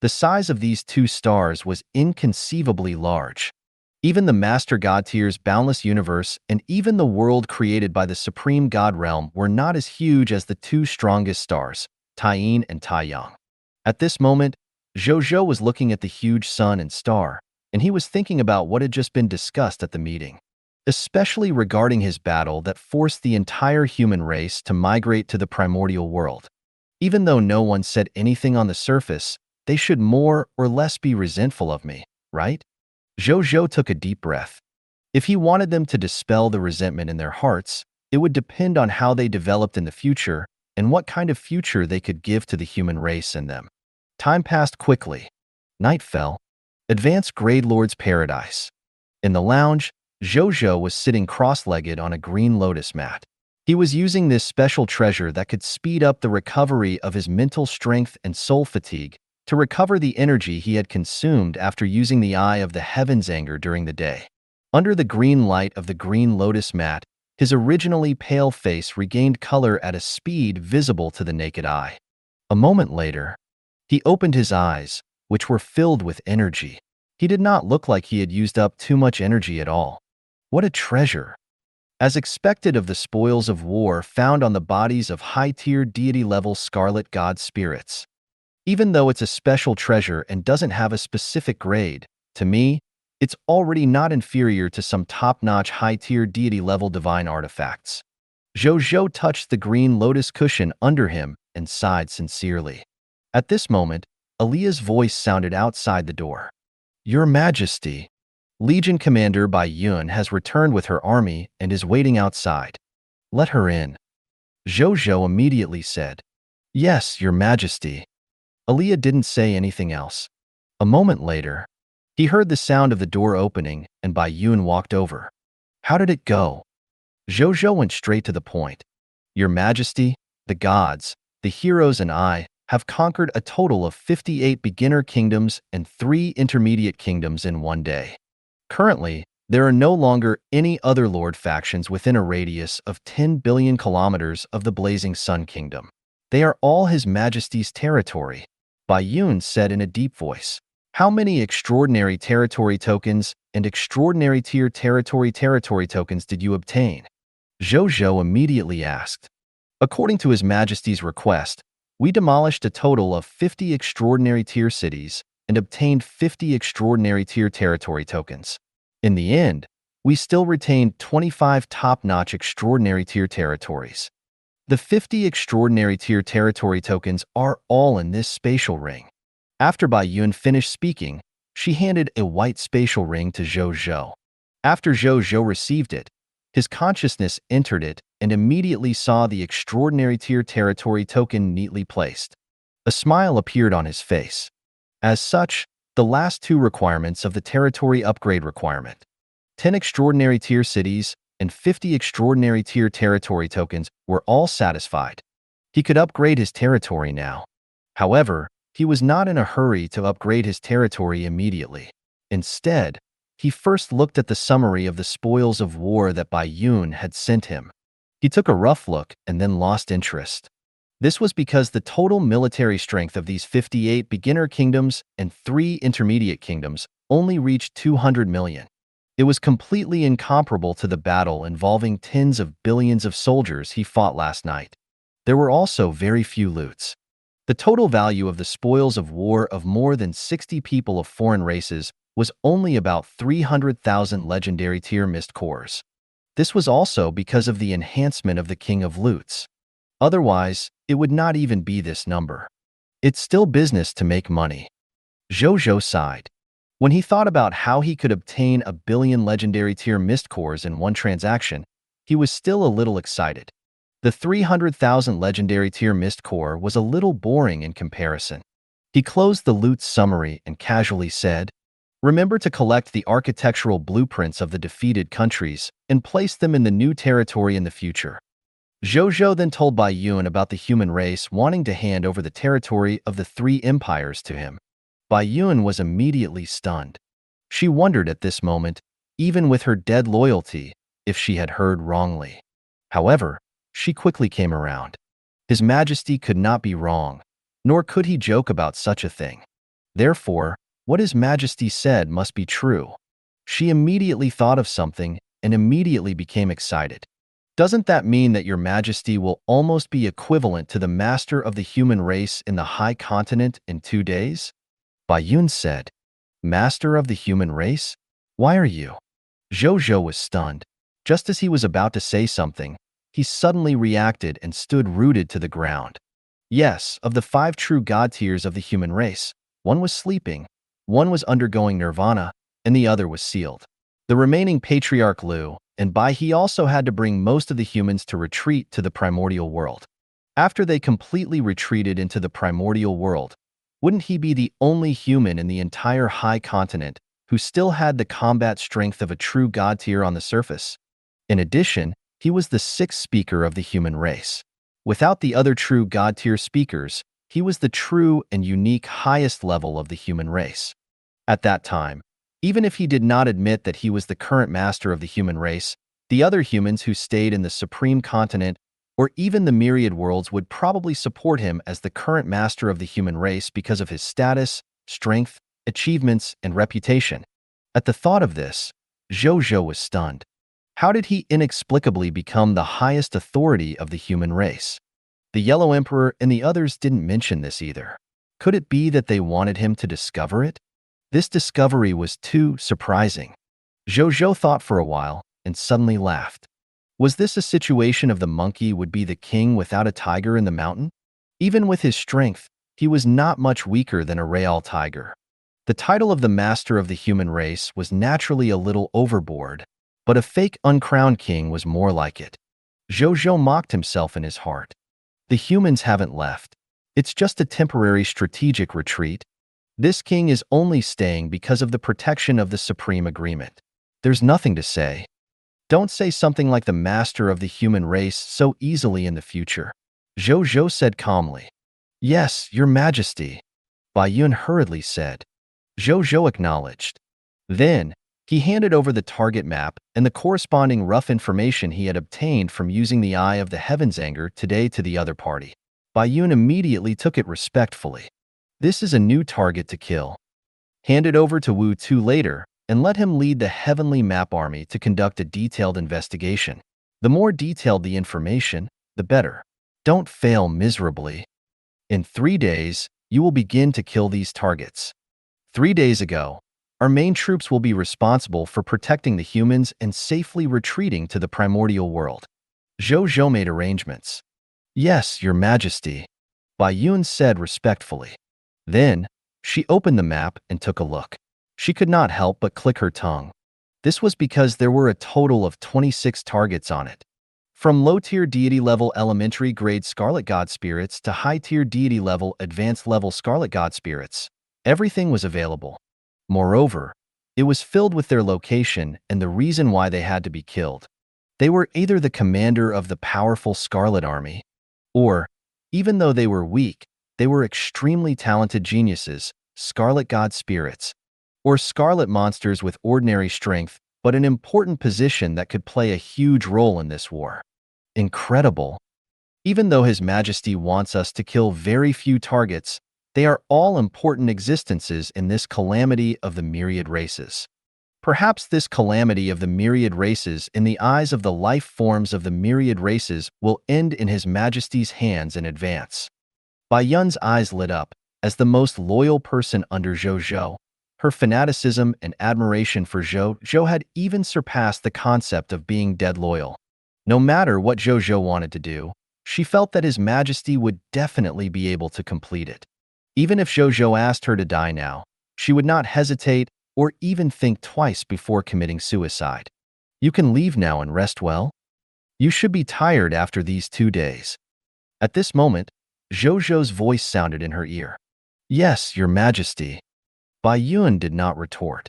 B: The size of these 2 stars was inconceivably large. Even the Master God Tier's boundless universe and even the world created by the Supreme God Realm were not as huge as the 2 strongest stars, Taiyin and Taiyang. At this moment, Zhou Zhou was looking at the huge sun and star, and he was thinking about what had just been discussed at the meeting, especially regarding his battle that forced the entire human race to migrate to the primordial world. Even though no one said anything on the surface, they should more or less be resentful of me, right? Zhou Zhou took a deep breath. If he wanted them to dispel the resentment in their hearts, it would depend on how they developed in the future and what kind of future they could give to the human race and them. Time passed quickly. Night fell. Advanced Grade Lord's Paradise. In the lounge, Zhou Zhou was sitting cross-legged on a green lotus mat. He was using this special treasure that could speed up the recovery of his mental strength and soul fatigue to recover the energy he had consumed after using the Eye of the Heavens anger during the day. Under the green light of the green lotus mat, his originally pale face regained color at a speed visible to the naked eye. A moment later, he opened his eyes, which were filled with energy. He did not look like he had used up too much energy at all. What a treasure! As expected of the spoils of war found on the bodies of high-tier deity-level scarlet god spirits. Even though it's a special treasure and doesn't have a specific grade, to me, it's already not inferior to some top-notch high-tier deity-level divine artifacts. Zhou Zhou touched the green lotus cushion under him and sighed sincerely. At this moment, Aaliyah's voice sounded outside the door. Your Majesty, Legion Commander Bai Yun has returned with her army and is waiting outside. Let her in. Zhou Zhou immediately said, Yes, Your Majesty. Aaliyah didn't say anything else. A moment later, he heard the sound of the door opening and Bai Yun walked over. How did it go? Zhou Zhou went straight to the point. Your Majesty, the gods, the heroes and I have conquered a total of 58 beginner kingdoms and 3 intermediate kingdoms in one day. Currently, there are no longer any other lord factions within a radius of 10 billion kilometers of the Blazing Sun Kingdom. They are all His Majesty's territory, Bai Yun said in a deep voice. How many extraordinary territory tokens and extraordinary tier territory tokens did you obtain? Zhou Zhou immediately asked. According to His Majesty's request, we demolished a total of 50 extraordinary tier cities and obtained 50 extraordinary tier territory tokens. In the end, we still retained 25 top-notch extraordinary tier territories. The 50 extraordinary tier territory tokens are all in this spatial ring. After Bai Yun finished speaking, she handed a white spatial ring to Zhou Zhou. After Zhou Zhou received it, his consciousness entered it and immediately saw the extraordinary tier territory token neatly placed. A smile appeared on his face. As such, the last 2 requirements of the territory upgrade requirement, 10 extraordinary tier cities and 50 extraordinary tier territory tokens, were all satisfied. He could upgrade his territory now. However, he was not in a hurry to upgrade his territory immediately. Instead, he first looked at the summary of the spoils of war that Bai Yun had sent him. He took a rough look and then lost interest. This was because the total military strength of these 58 beginner kingdoms and 3 intermediate kingdoms only reached 200 million. It was completely incomparable to the battle involving tens of billions of soldiers he fought last night. There were also very few loots. The total value of the spoils of war of more than 60 people of foreign races was only about 300,000 legendary tier mist cores. This was also because of the enhancement of the King of Loots. Otherwise, it would not even be this number. It's still business to make money. Zhou Zhou sighed. When he thought about how he could obtain 1 billion legendary tier mist cores in one transaction, he was still a little excited. The 300,000 legendary tier mist core was a little boring in comparison. He closed the loot summary and casually said, Remember to collect the architectural blueprints of the defeated countries and place them in the new territory in the future. Zhou Zhou then told Bai Yun about the human race wanting to hand over the territory of the 3 empires to him. Bai Yun was immediately stunned. She wondered at this moment, even with her dead loyalty, if she had heard wrongly. However, she quickly came around. His Majesty could not be wrong, nor could he joke about such a thing. Therefore, what His Majesty said must be true. She immediately thought of something and immediately became excited. Doesn't that mean that Your Majesty will almost be equivalent to the master of the human race in the High Continent in 2 days? Bai Yun said, Master of the human race? Why are you? Zhou Zhou was stunned. Just as he was about to say something, he suddenly reacted and stood rooted to the ground. Yes, of the 5 true god tiers of the human race, one was sleeping, one was undergoing nirvana, and the other was sealed. The remaining Patriarch Lu and Bai He also had to bring most of the humans to retreat to the primordial world. After they completely retreated into the primordial world, wouldn't he be the only human in the entire High Continent who still had the combat strength of a true god tier on the surface? In addition, he was the 6th speaker of the human race. Without the other true god tier speakers, he was the true and unique highest level of the human race. At that time, even if he did not admit that he was the current master of the human race, the other humans who stayed in the Supreme Continent or even the myriad worlds would probably support him as the current master of the human race because of his status, strength, achievements, and reputation. At the thought of this, Zhou Zhou was stunned. How did he inexplicably become the highest authority of the human race? The Yellow Emperor and the others didn't mention this either. Could it be that they wanted him to discover it? This discovery was too surprising. Zhou Zhou thought for a while and suddenly laughed. Was this a situation of the monkey would be the king without a tiger in the mountain? Even with his strength, he was not much weaker than a real tiger. The title of the master of the human race was naturally a little overboard, but a fake uncrowned king was more like it. Zhou Zhou mocked himself in his heart. The humans haven't left. It's just a temporary strategic retreat. This king is only staying because of the protection of the supreme agreement. There's nothing to say. Don't say something like the master of the human race so easily in the future. Zhou Zhou said calmly. Yes, your majesty. Bai Yun hurriedly said. Zhou Zhou acknowledged. Then, he handed over the target map and the corresponding rough information he had obtained from using the Eye of the Heavens anger today to the other party. Bai Yun immediately took it respectfully. This is a new target to kill. Hand it over to Wu Tu later, and let him lead the Heavenly Map Army to conduct a detailed investigation. The more detailed the information, the better. Don't fail miserably. In 3 days, you will begin to kill these targets. 3 days ago, our main troops will be responsible for protecting the humans and safely retreating to the primordial world. Zhou Zhou made arrangements. Yes, your majesty, Bai Yun said respectfully. Then, she opened the map and took a look. She could not help but click her tongue. This was because there were a total of 26 targets on it. From low-tier deity-level elementary-grade Scarlet God Spirits to high-tier deity-level advanced-level Scarlet God Spirits, everything was available. Moreover, it was filled with their location and the reason why they had to be killed. They were either the commander of the powerful Scarlet Army, or, even though they were weak, they were extremely talented geniuses, Scarlet God Spirits, or Scarlet monsters with ordinary strength, but an important position that could play a huge role in this war. Incredible. Even though His Majesty wants us to kill very few targets, they are all important existences in this calamity of the myriad races. Perhaps this calamity of the myriad races in the eyes of the life forms of the myriad races will end in His Majesty's hands in advance. Bai Yun's eyes lit up. As the most loyal person under Zhou Zhou, her fanaticism and admiration for Zhou Zhou had even surpassed the concept of being dead loyal. No matter what Zhou Zhou wanted to do, she felt that His Majesty would definitely be able to complete it. Even if Zhou Zhou asked her to die now, she would not hesitate or even think twice before committing suicide. You can leave now and rest well. You should be tired after these 2 days. At this moment, Zhou Zhou's voice sounded in her ear. Yes, your majesty. Bai Yun did not retort.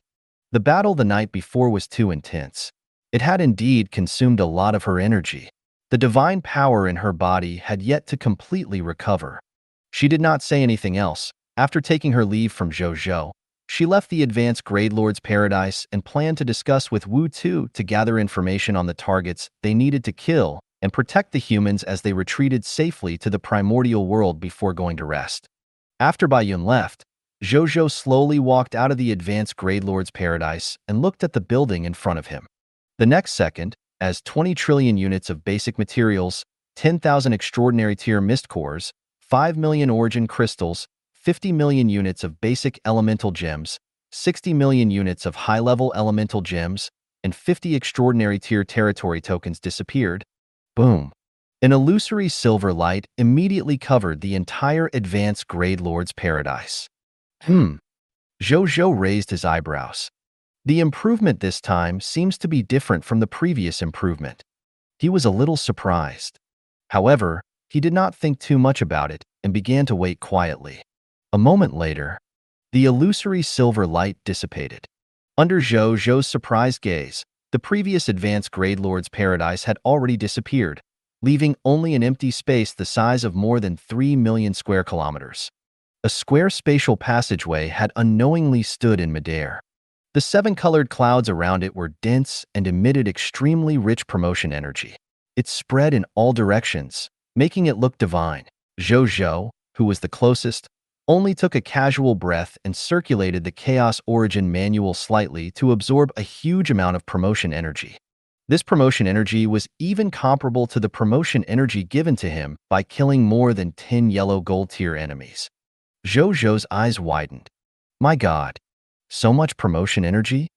B: The battle the night before was too intense. It had indeed consumed a lot of her energy. The divine power in her body had yet to completely recover. She did not say anything else. After taking her leave from Zhou Zhou, she left the advanced grade lord's paradise and planned to discuss with Wu Tu to gather information on the targets they needed to kill and protect the humans as they retreated safely to the primordial world before going to rest. After Bai Yun left, Zhou Zhou slowly walked out of the advanced grade lord's paradise and looked at the building in front of him. The next second, as 20 trillion units of basic materials, 10,000 extraordinary tier mist cores, 5 million origin crystals, 50 million units of basic elemental gems, 60 million units of high-level elemental gems, and 50 extraordinary tier territory tokens disappeared. Boom. An illusory silver light immediately covered the entire advanced grade lord's paradise. Zhou Zhou raised his eyebrows. The improvement this time seems to be different from the previous improvement. He was a little surprised. However, he did not think too much about it and began to wait quietly. A moment later, the illusory silver light dissipated. Under Zhou Zhou's surprised gaze, the previous advanced grade lord's paradise had already disappeared, leaving only an empty space the size of more than 3 million square kilometers. A square spatial passageway had unknowingly stood in midair. The 7 colored clouds around it were dense and emitted extremely rich promotion energy. It spread in all directions, making it look divine. Zhou Zhou, who was the closest, only took a casual breath and circulated the Chaos Origin manual slightly to absorb a huge amount of promotion energy. This promotion energy was even comparable to the promotion energy given to him by killing more than 10 yellow gold tier enemies. Zhou Zhou's eyes widened. My God, so much promotion energy?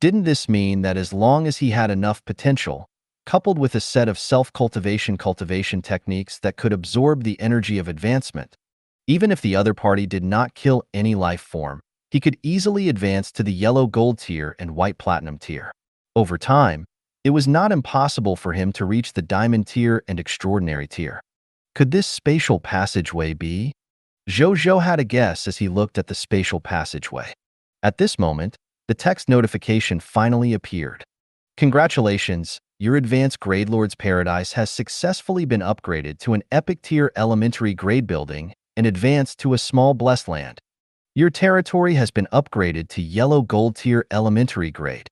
B: Didn't this mean that as long as he had enough potential, coupled with a set of cultivation techniques that could absorb the energy of advancement, even if the other party did not kill any life form, he could easily advance to the yellow gold tier and white platinum tier. Over time, it was not impossible for him to reach the diamond tier and extraordinary tier. Could this spatial passageway be? Zhou Zhou had a guess as he looked at the spatial passageway. At this moment, the text notification finally appeared. Congratulations, your advanced grade Lord's Paradise has successfully been upgraded to an epic tier elementary grade building and advanced to a small blessed land. Your territory has been upgraded to yellow gold tier elementary grade.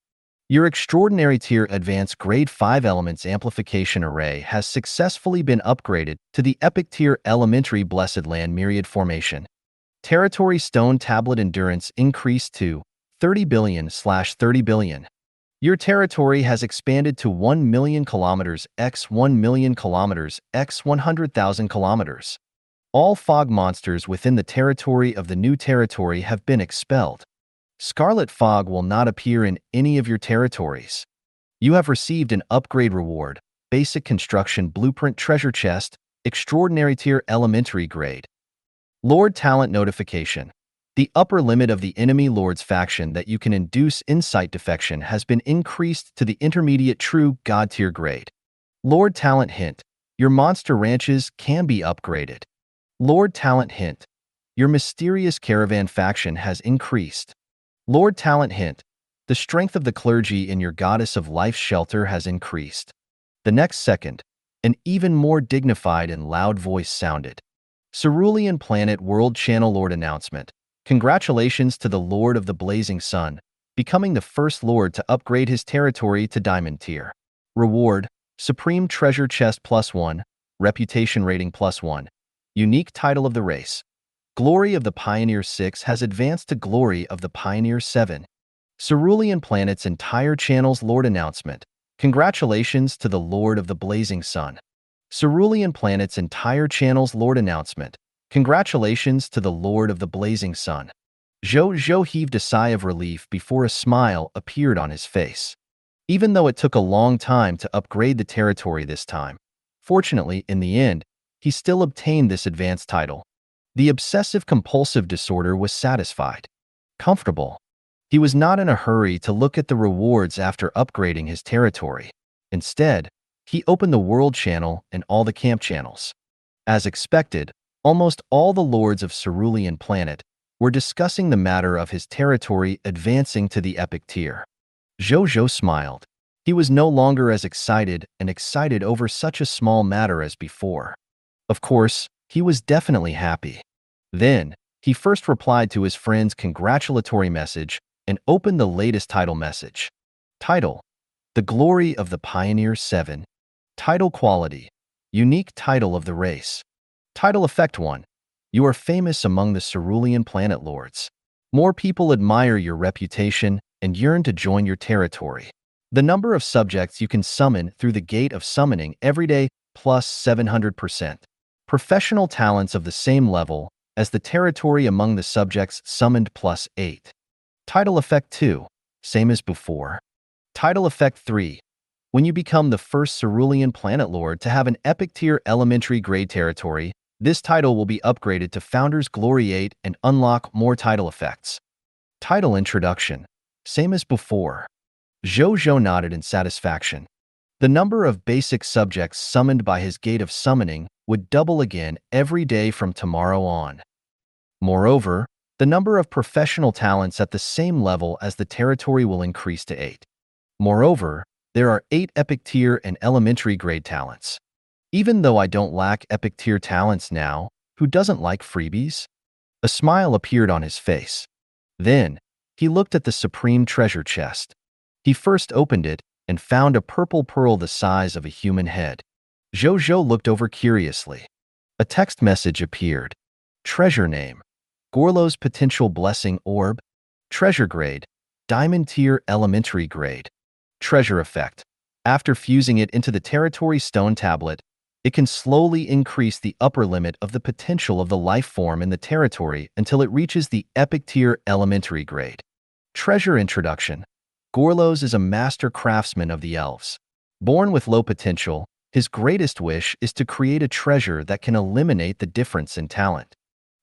B: Your extraordinary tier advanced grade 5 elements amplification array has successfully been upgraded to the epic tier elementary blessed land myriad formation. Territory stone tablet endurance increased to 30 billion/30 billion. Your territory has expanded to 1 million kilometers x 1 million kilometers x 100,000 kilometers. All fog monsters within the territory of the new territory have been expelled. Scarlet fog will not appear in any of your territories. You have received an upgrade reward, basic construction blueprint treasure chest, extraordinary tier elementary grade. Lord talent notification. The upper limit of the enemy lord's faction that you can induce insight defection has been increased to the intermediate true god tier grade. Lord talent hint. Your monster ranches can be upgraded. Lord talent hint. Your mysterious caravan faction has increased. Lord talent hint. The strength of the clergy in your goddess of life's shelter has increased. The next second, an even more dignified and loud voice sounded. Cerulean Planet World Channel Lord announcement. Congratulations to the Lord of the Blazing Sun, becoming the first Lord to upgrade his territory to Diamond tier. Reward, Supreme Treasure Chest +1, Reputation Rating +1. Unique Title of the Race. Glory of the Pioneer 6 has advanced to Glory of the Pioneer 7. Cerulean Planet's entire channel's Lord announcement. Congratulations to the Lord of the Blazing Sun. Cerulean Planet's entire channel's Lord announcement. Congratulations to the Lord of the Blazing Sun. Zhou Zhou heaved a sigh of relief before a smile appeared on his face. Even though it took a long time to upgrade the territory this time, fortunately, in the end, he still obtained this advanced title. The obsessive-compulsive disorder was satisfied. Comfortable. He was not in a hurry to look at the rewards after upgrading his territory. Instead, he opened the World Channel and all the camp channels. As expected, almost all the lords of Cerulean Planet were discussing the matter of his territory advancing to the epic tier. Zhou Zhou smiled. He was no longer as excited over such a small matter as before. Of course, he was definitely happy. Then, he first replied to his friend's congratulatory message and opened the latest title message. Title: The Glory of the Pioneer 7. Title quality: Unique title of the race. Title effect 1. You are famous among the Cerulean Planet Lords. More people admire your reputation and yearn to join your territory. The number of subjects you can summon through the gate of summoning every day plus 700%. Professional talents of the same level as the territory among the subjects summoned plus 8. Title effect 2. Same as before. Title effect 3. When you become the first Cerulean Planet Lord to have an epic tier elementary grade territory, this title will be upgraded to Founder's Glory 8 and unlock more title effects. Title introduction. Same as before. Zhou Zhou nodded in satisfaction. The number of basic subjects summoned by his gate of summoning would double again every day from tomorrow on. Moreover, the number of professional talents at the same level as the territory will increase to 8. Moreover, there are 8 epic tier and elementary grade talents. Even though I don't lack epic tier talents now, who doesn't like freebies? A smile appeared on his face. Then, he looked at the supreme treasure chest. He first opened it and found a purple pearl the size of a human head. Zhou Zhou looked over curiously. A text message appeared. Treasure name: Gorlo's Potential Blessing Orb. Treasure grade: Diamond tier elementary grade. Treasure effect: after fusing it into the territory stone tablet, It can slowly increase the upper limit of the potential of the life form in the territory until it reaches the epic tier elementary grade. Treasure introduction. Gorlos is a master craftsman of the elves. Born with low potential, his greatest wish is to create a treasure that can eliminate the difference in talent.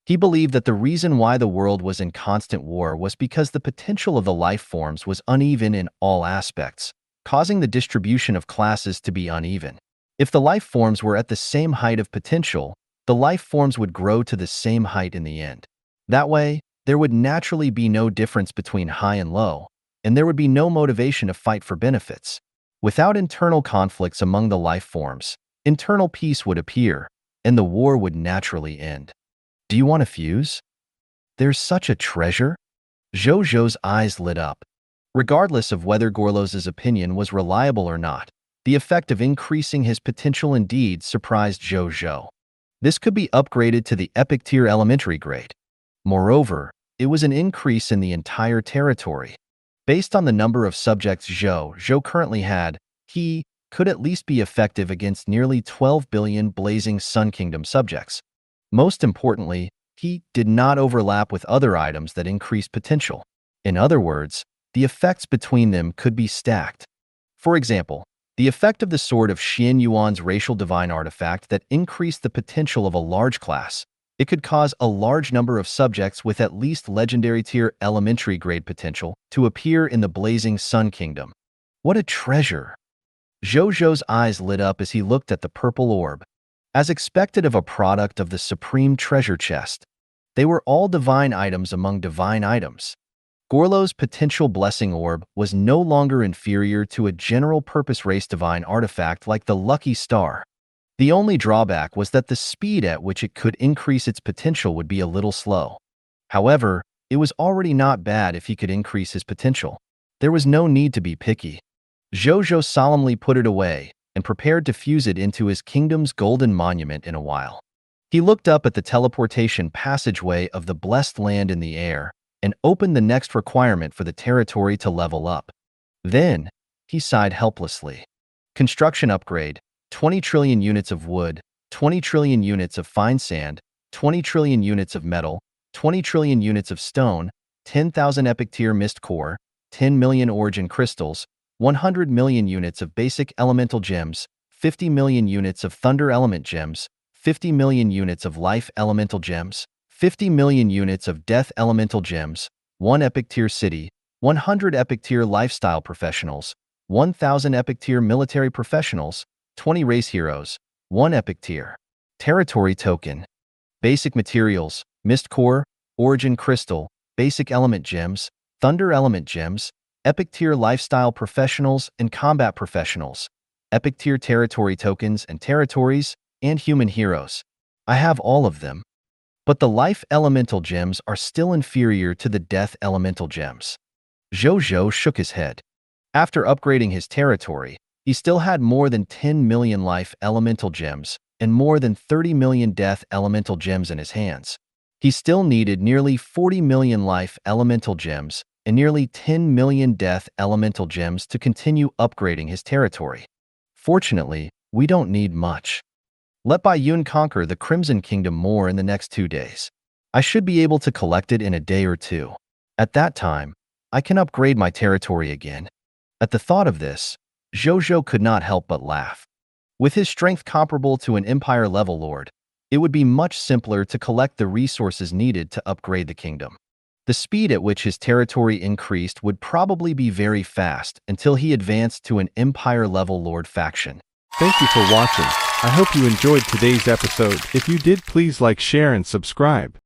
B: He believed that the reason why the world was in constant war was because the potential of the life forms was uneven in all aspects, causing the distribution of classes to be uneven. If the life forms were at the same height of potential, the life forms would grow to the same height in the end. That way, there would naturally be no difference between high and low, and there would be no motivation to fight for benefits. Without internal conflicts among the life forms, internal peace would appear, and the war would naturally end. Do you want to fuse? There's such a treasure? Zhou Zhou's eyes lit up. Regardless of whether Gorlos's opinion was reliable or not, the effect of increasing his potential indeed surprised Zhou Zhou. This could be upgraded to the epic tier elementary grade. Moreover, it was an increase in the entire territory. Based on the number of subjects Zhou Zhou currently had, he could at least be effective against nearly 12 billion Blazing Sun Kingdom subjects. Most importantly, he did not overlap with other items that increased potential. In other words, the effects between them could be stacked. For example, the effect of the Sword of Xian Yuan's racial divine artifact that increased the potential of a large class. It could cause a large number of subjects with at least legendary tier elementary grade potential to appear in the Blazing Sun Kingdom. What a treasure! Zhou Zhou's eyes lit up as he looked at the purple orb. As expected of a product of the supreme treasure chest, they were all divine items among divine items. Gorlo's potential blessing orb was no longer inferior to a general-purpose race divine artifact like the Lucky Star. The only drawback was that the speed at which it could increase its potential would be a little slow. However, it was already not bad if he could increase his potential. There was no need to be picky. Zhou Zhou solemnly put it away and prepared to fuse it into his kingdom's golden monument in a while. He looked up at the teleportation passageway of the blessed land in the air and opened the next requirement for the territory to level up. Then, he sighed helplessly. Construction upgrade, 20 trillion units of wood, 20 trillion units of fine sand, 20 trillion units of metal, 20 trillion units of stone, 10,000 epic tier mist core, 10 million origin crystals, 100 million units of basic elemental gems, 50 million units of thunder element gems, 50 million units of life elemental gems, 50 million units of death elemental gems, 1 epic tier city, 100 epic tier lifestyle professionals, 1,000 epic tier military professionals, 20 race heroes, 1 epic tier. Territory token. Basic materials, mist core, origin crystal, basic element gems, thunder element gems, epic tier lifestyle professionals and combat professionals, epic tier territory tokens and territories, and human heroes. I have all of them. But the life elemental gems are still inferior to the death elemental gems. Zhou Zhou shook his head. After upgrading his territory, he still had more than 10 million life elemental gems and more than 30 million death elemental gems in his hands. He still needed nearly 40 million life elemental gems and nearly 10 million death elemental gems to continue upgrading his territory. Fortunately, we don't need much. Let Bai Yun conquer the Crimson Kingdom more in the next 2 days. I should be able to collect it in a day or two. At that time, I can upgrade my territory again. At the thought of this, Zhou Zhou could not help but laugh. With his strength comparable to an Empire-level lord, it would be much simpler to collect the resources needed to upgrade the kingdom. The speed at which his territory increased would probably be very fast until he advanced to an Empire-level lord faction.
A: Thank you for watching. I hope you enjoyed today's episode. If you did, please like, share, and subscribe.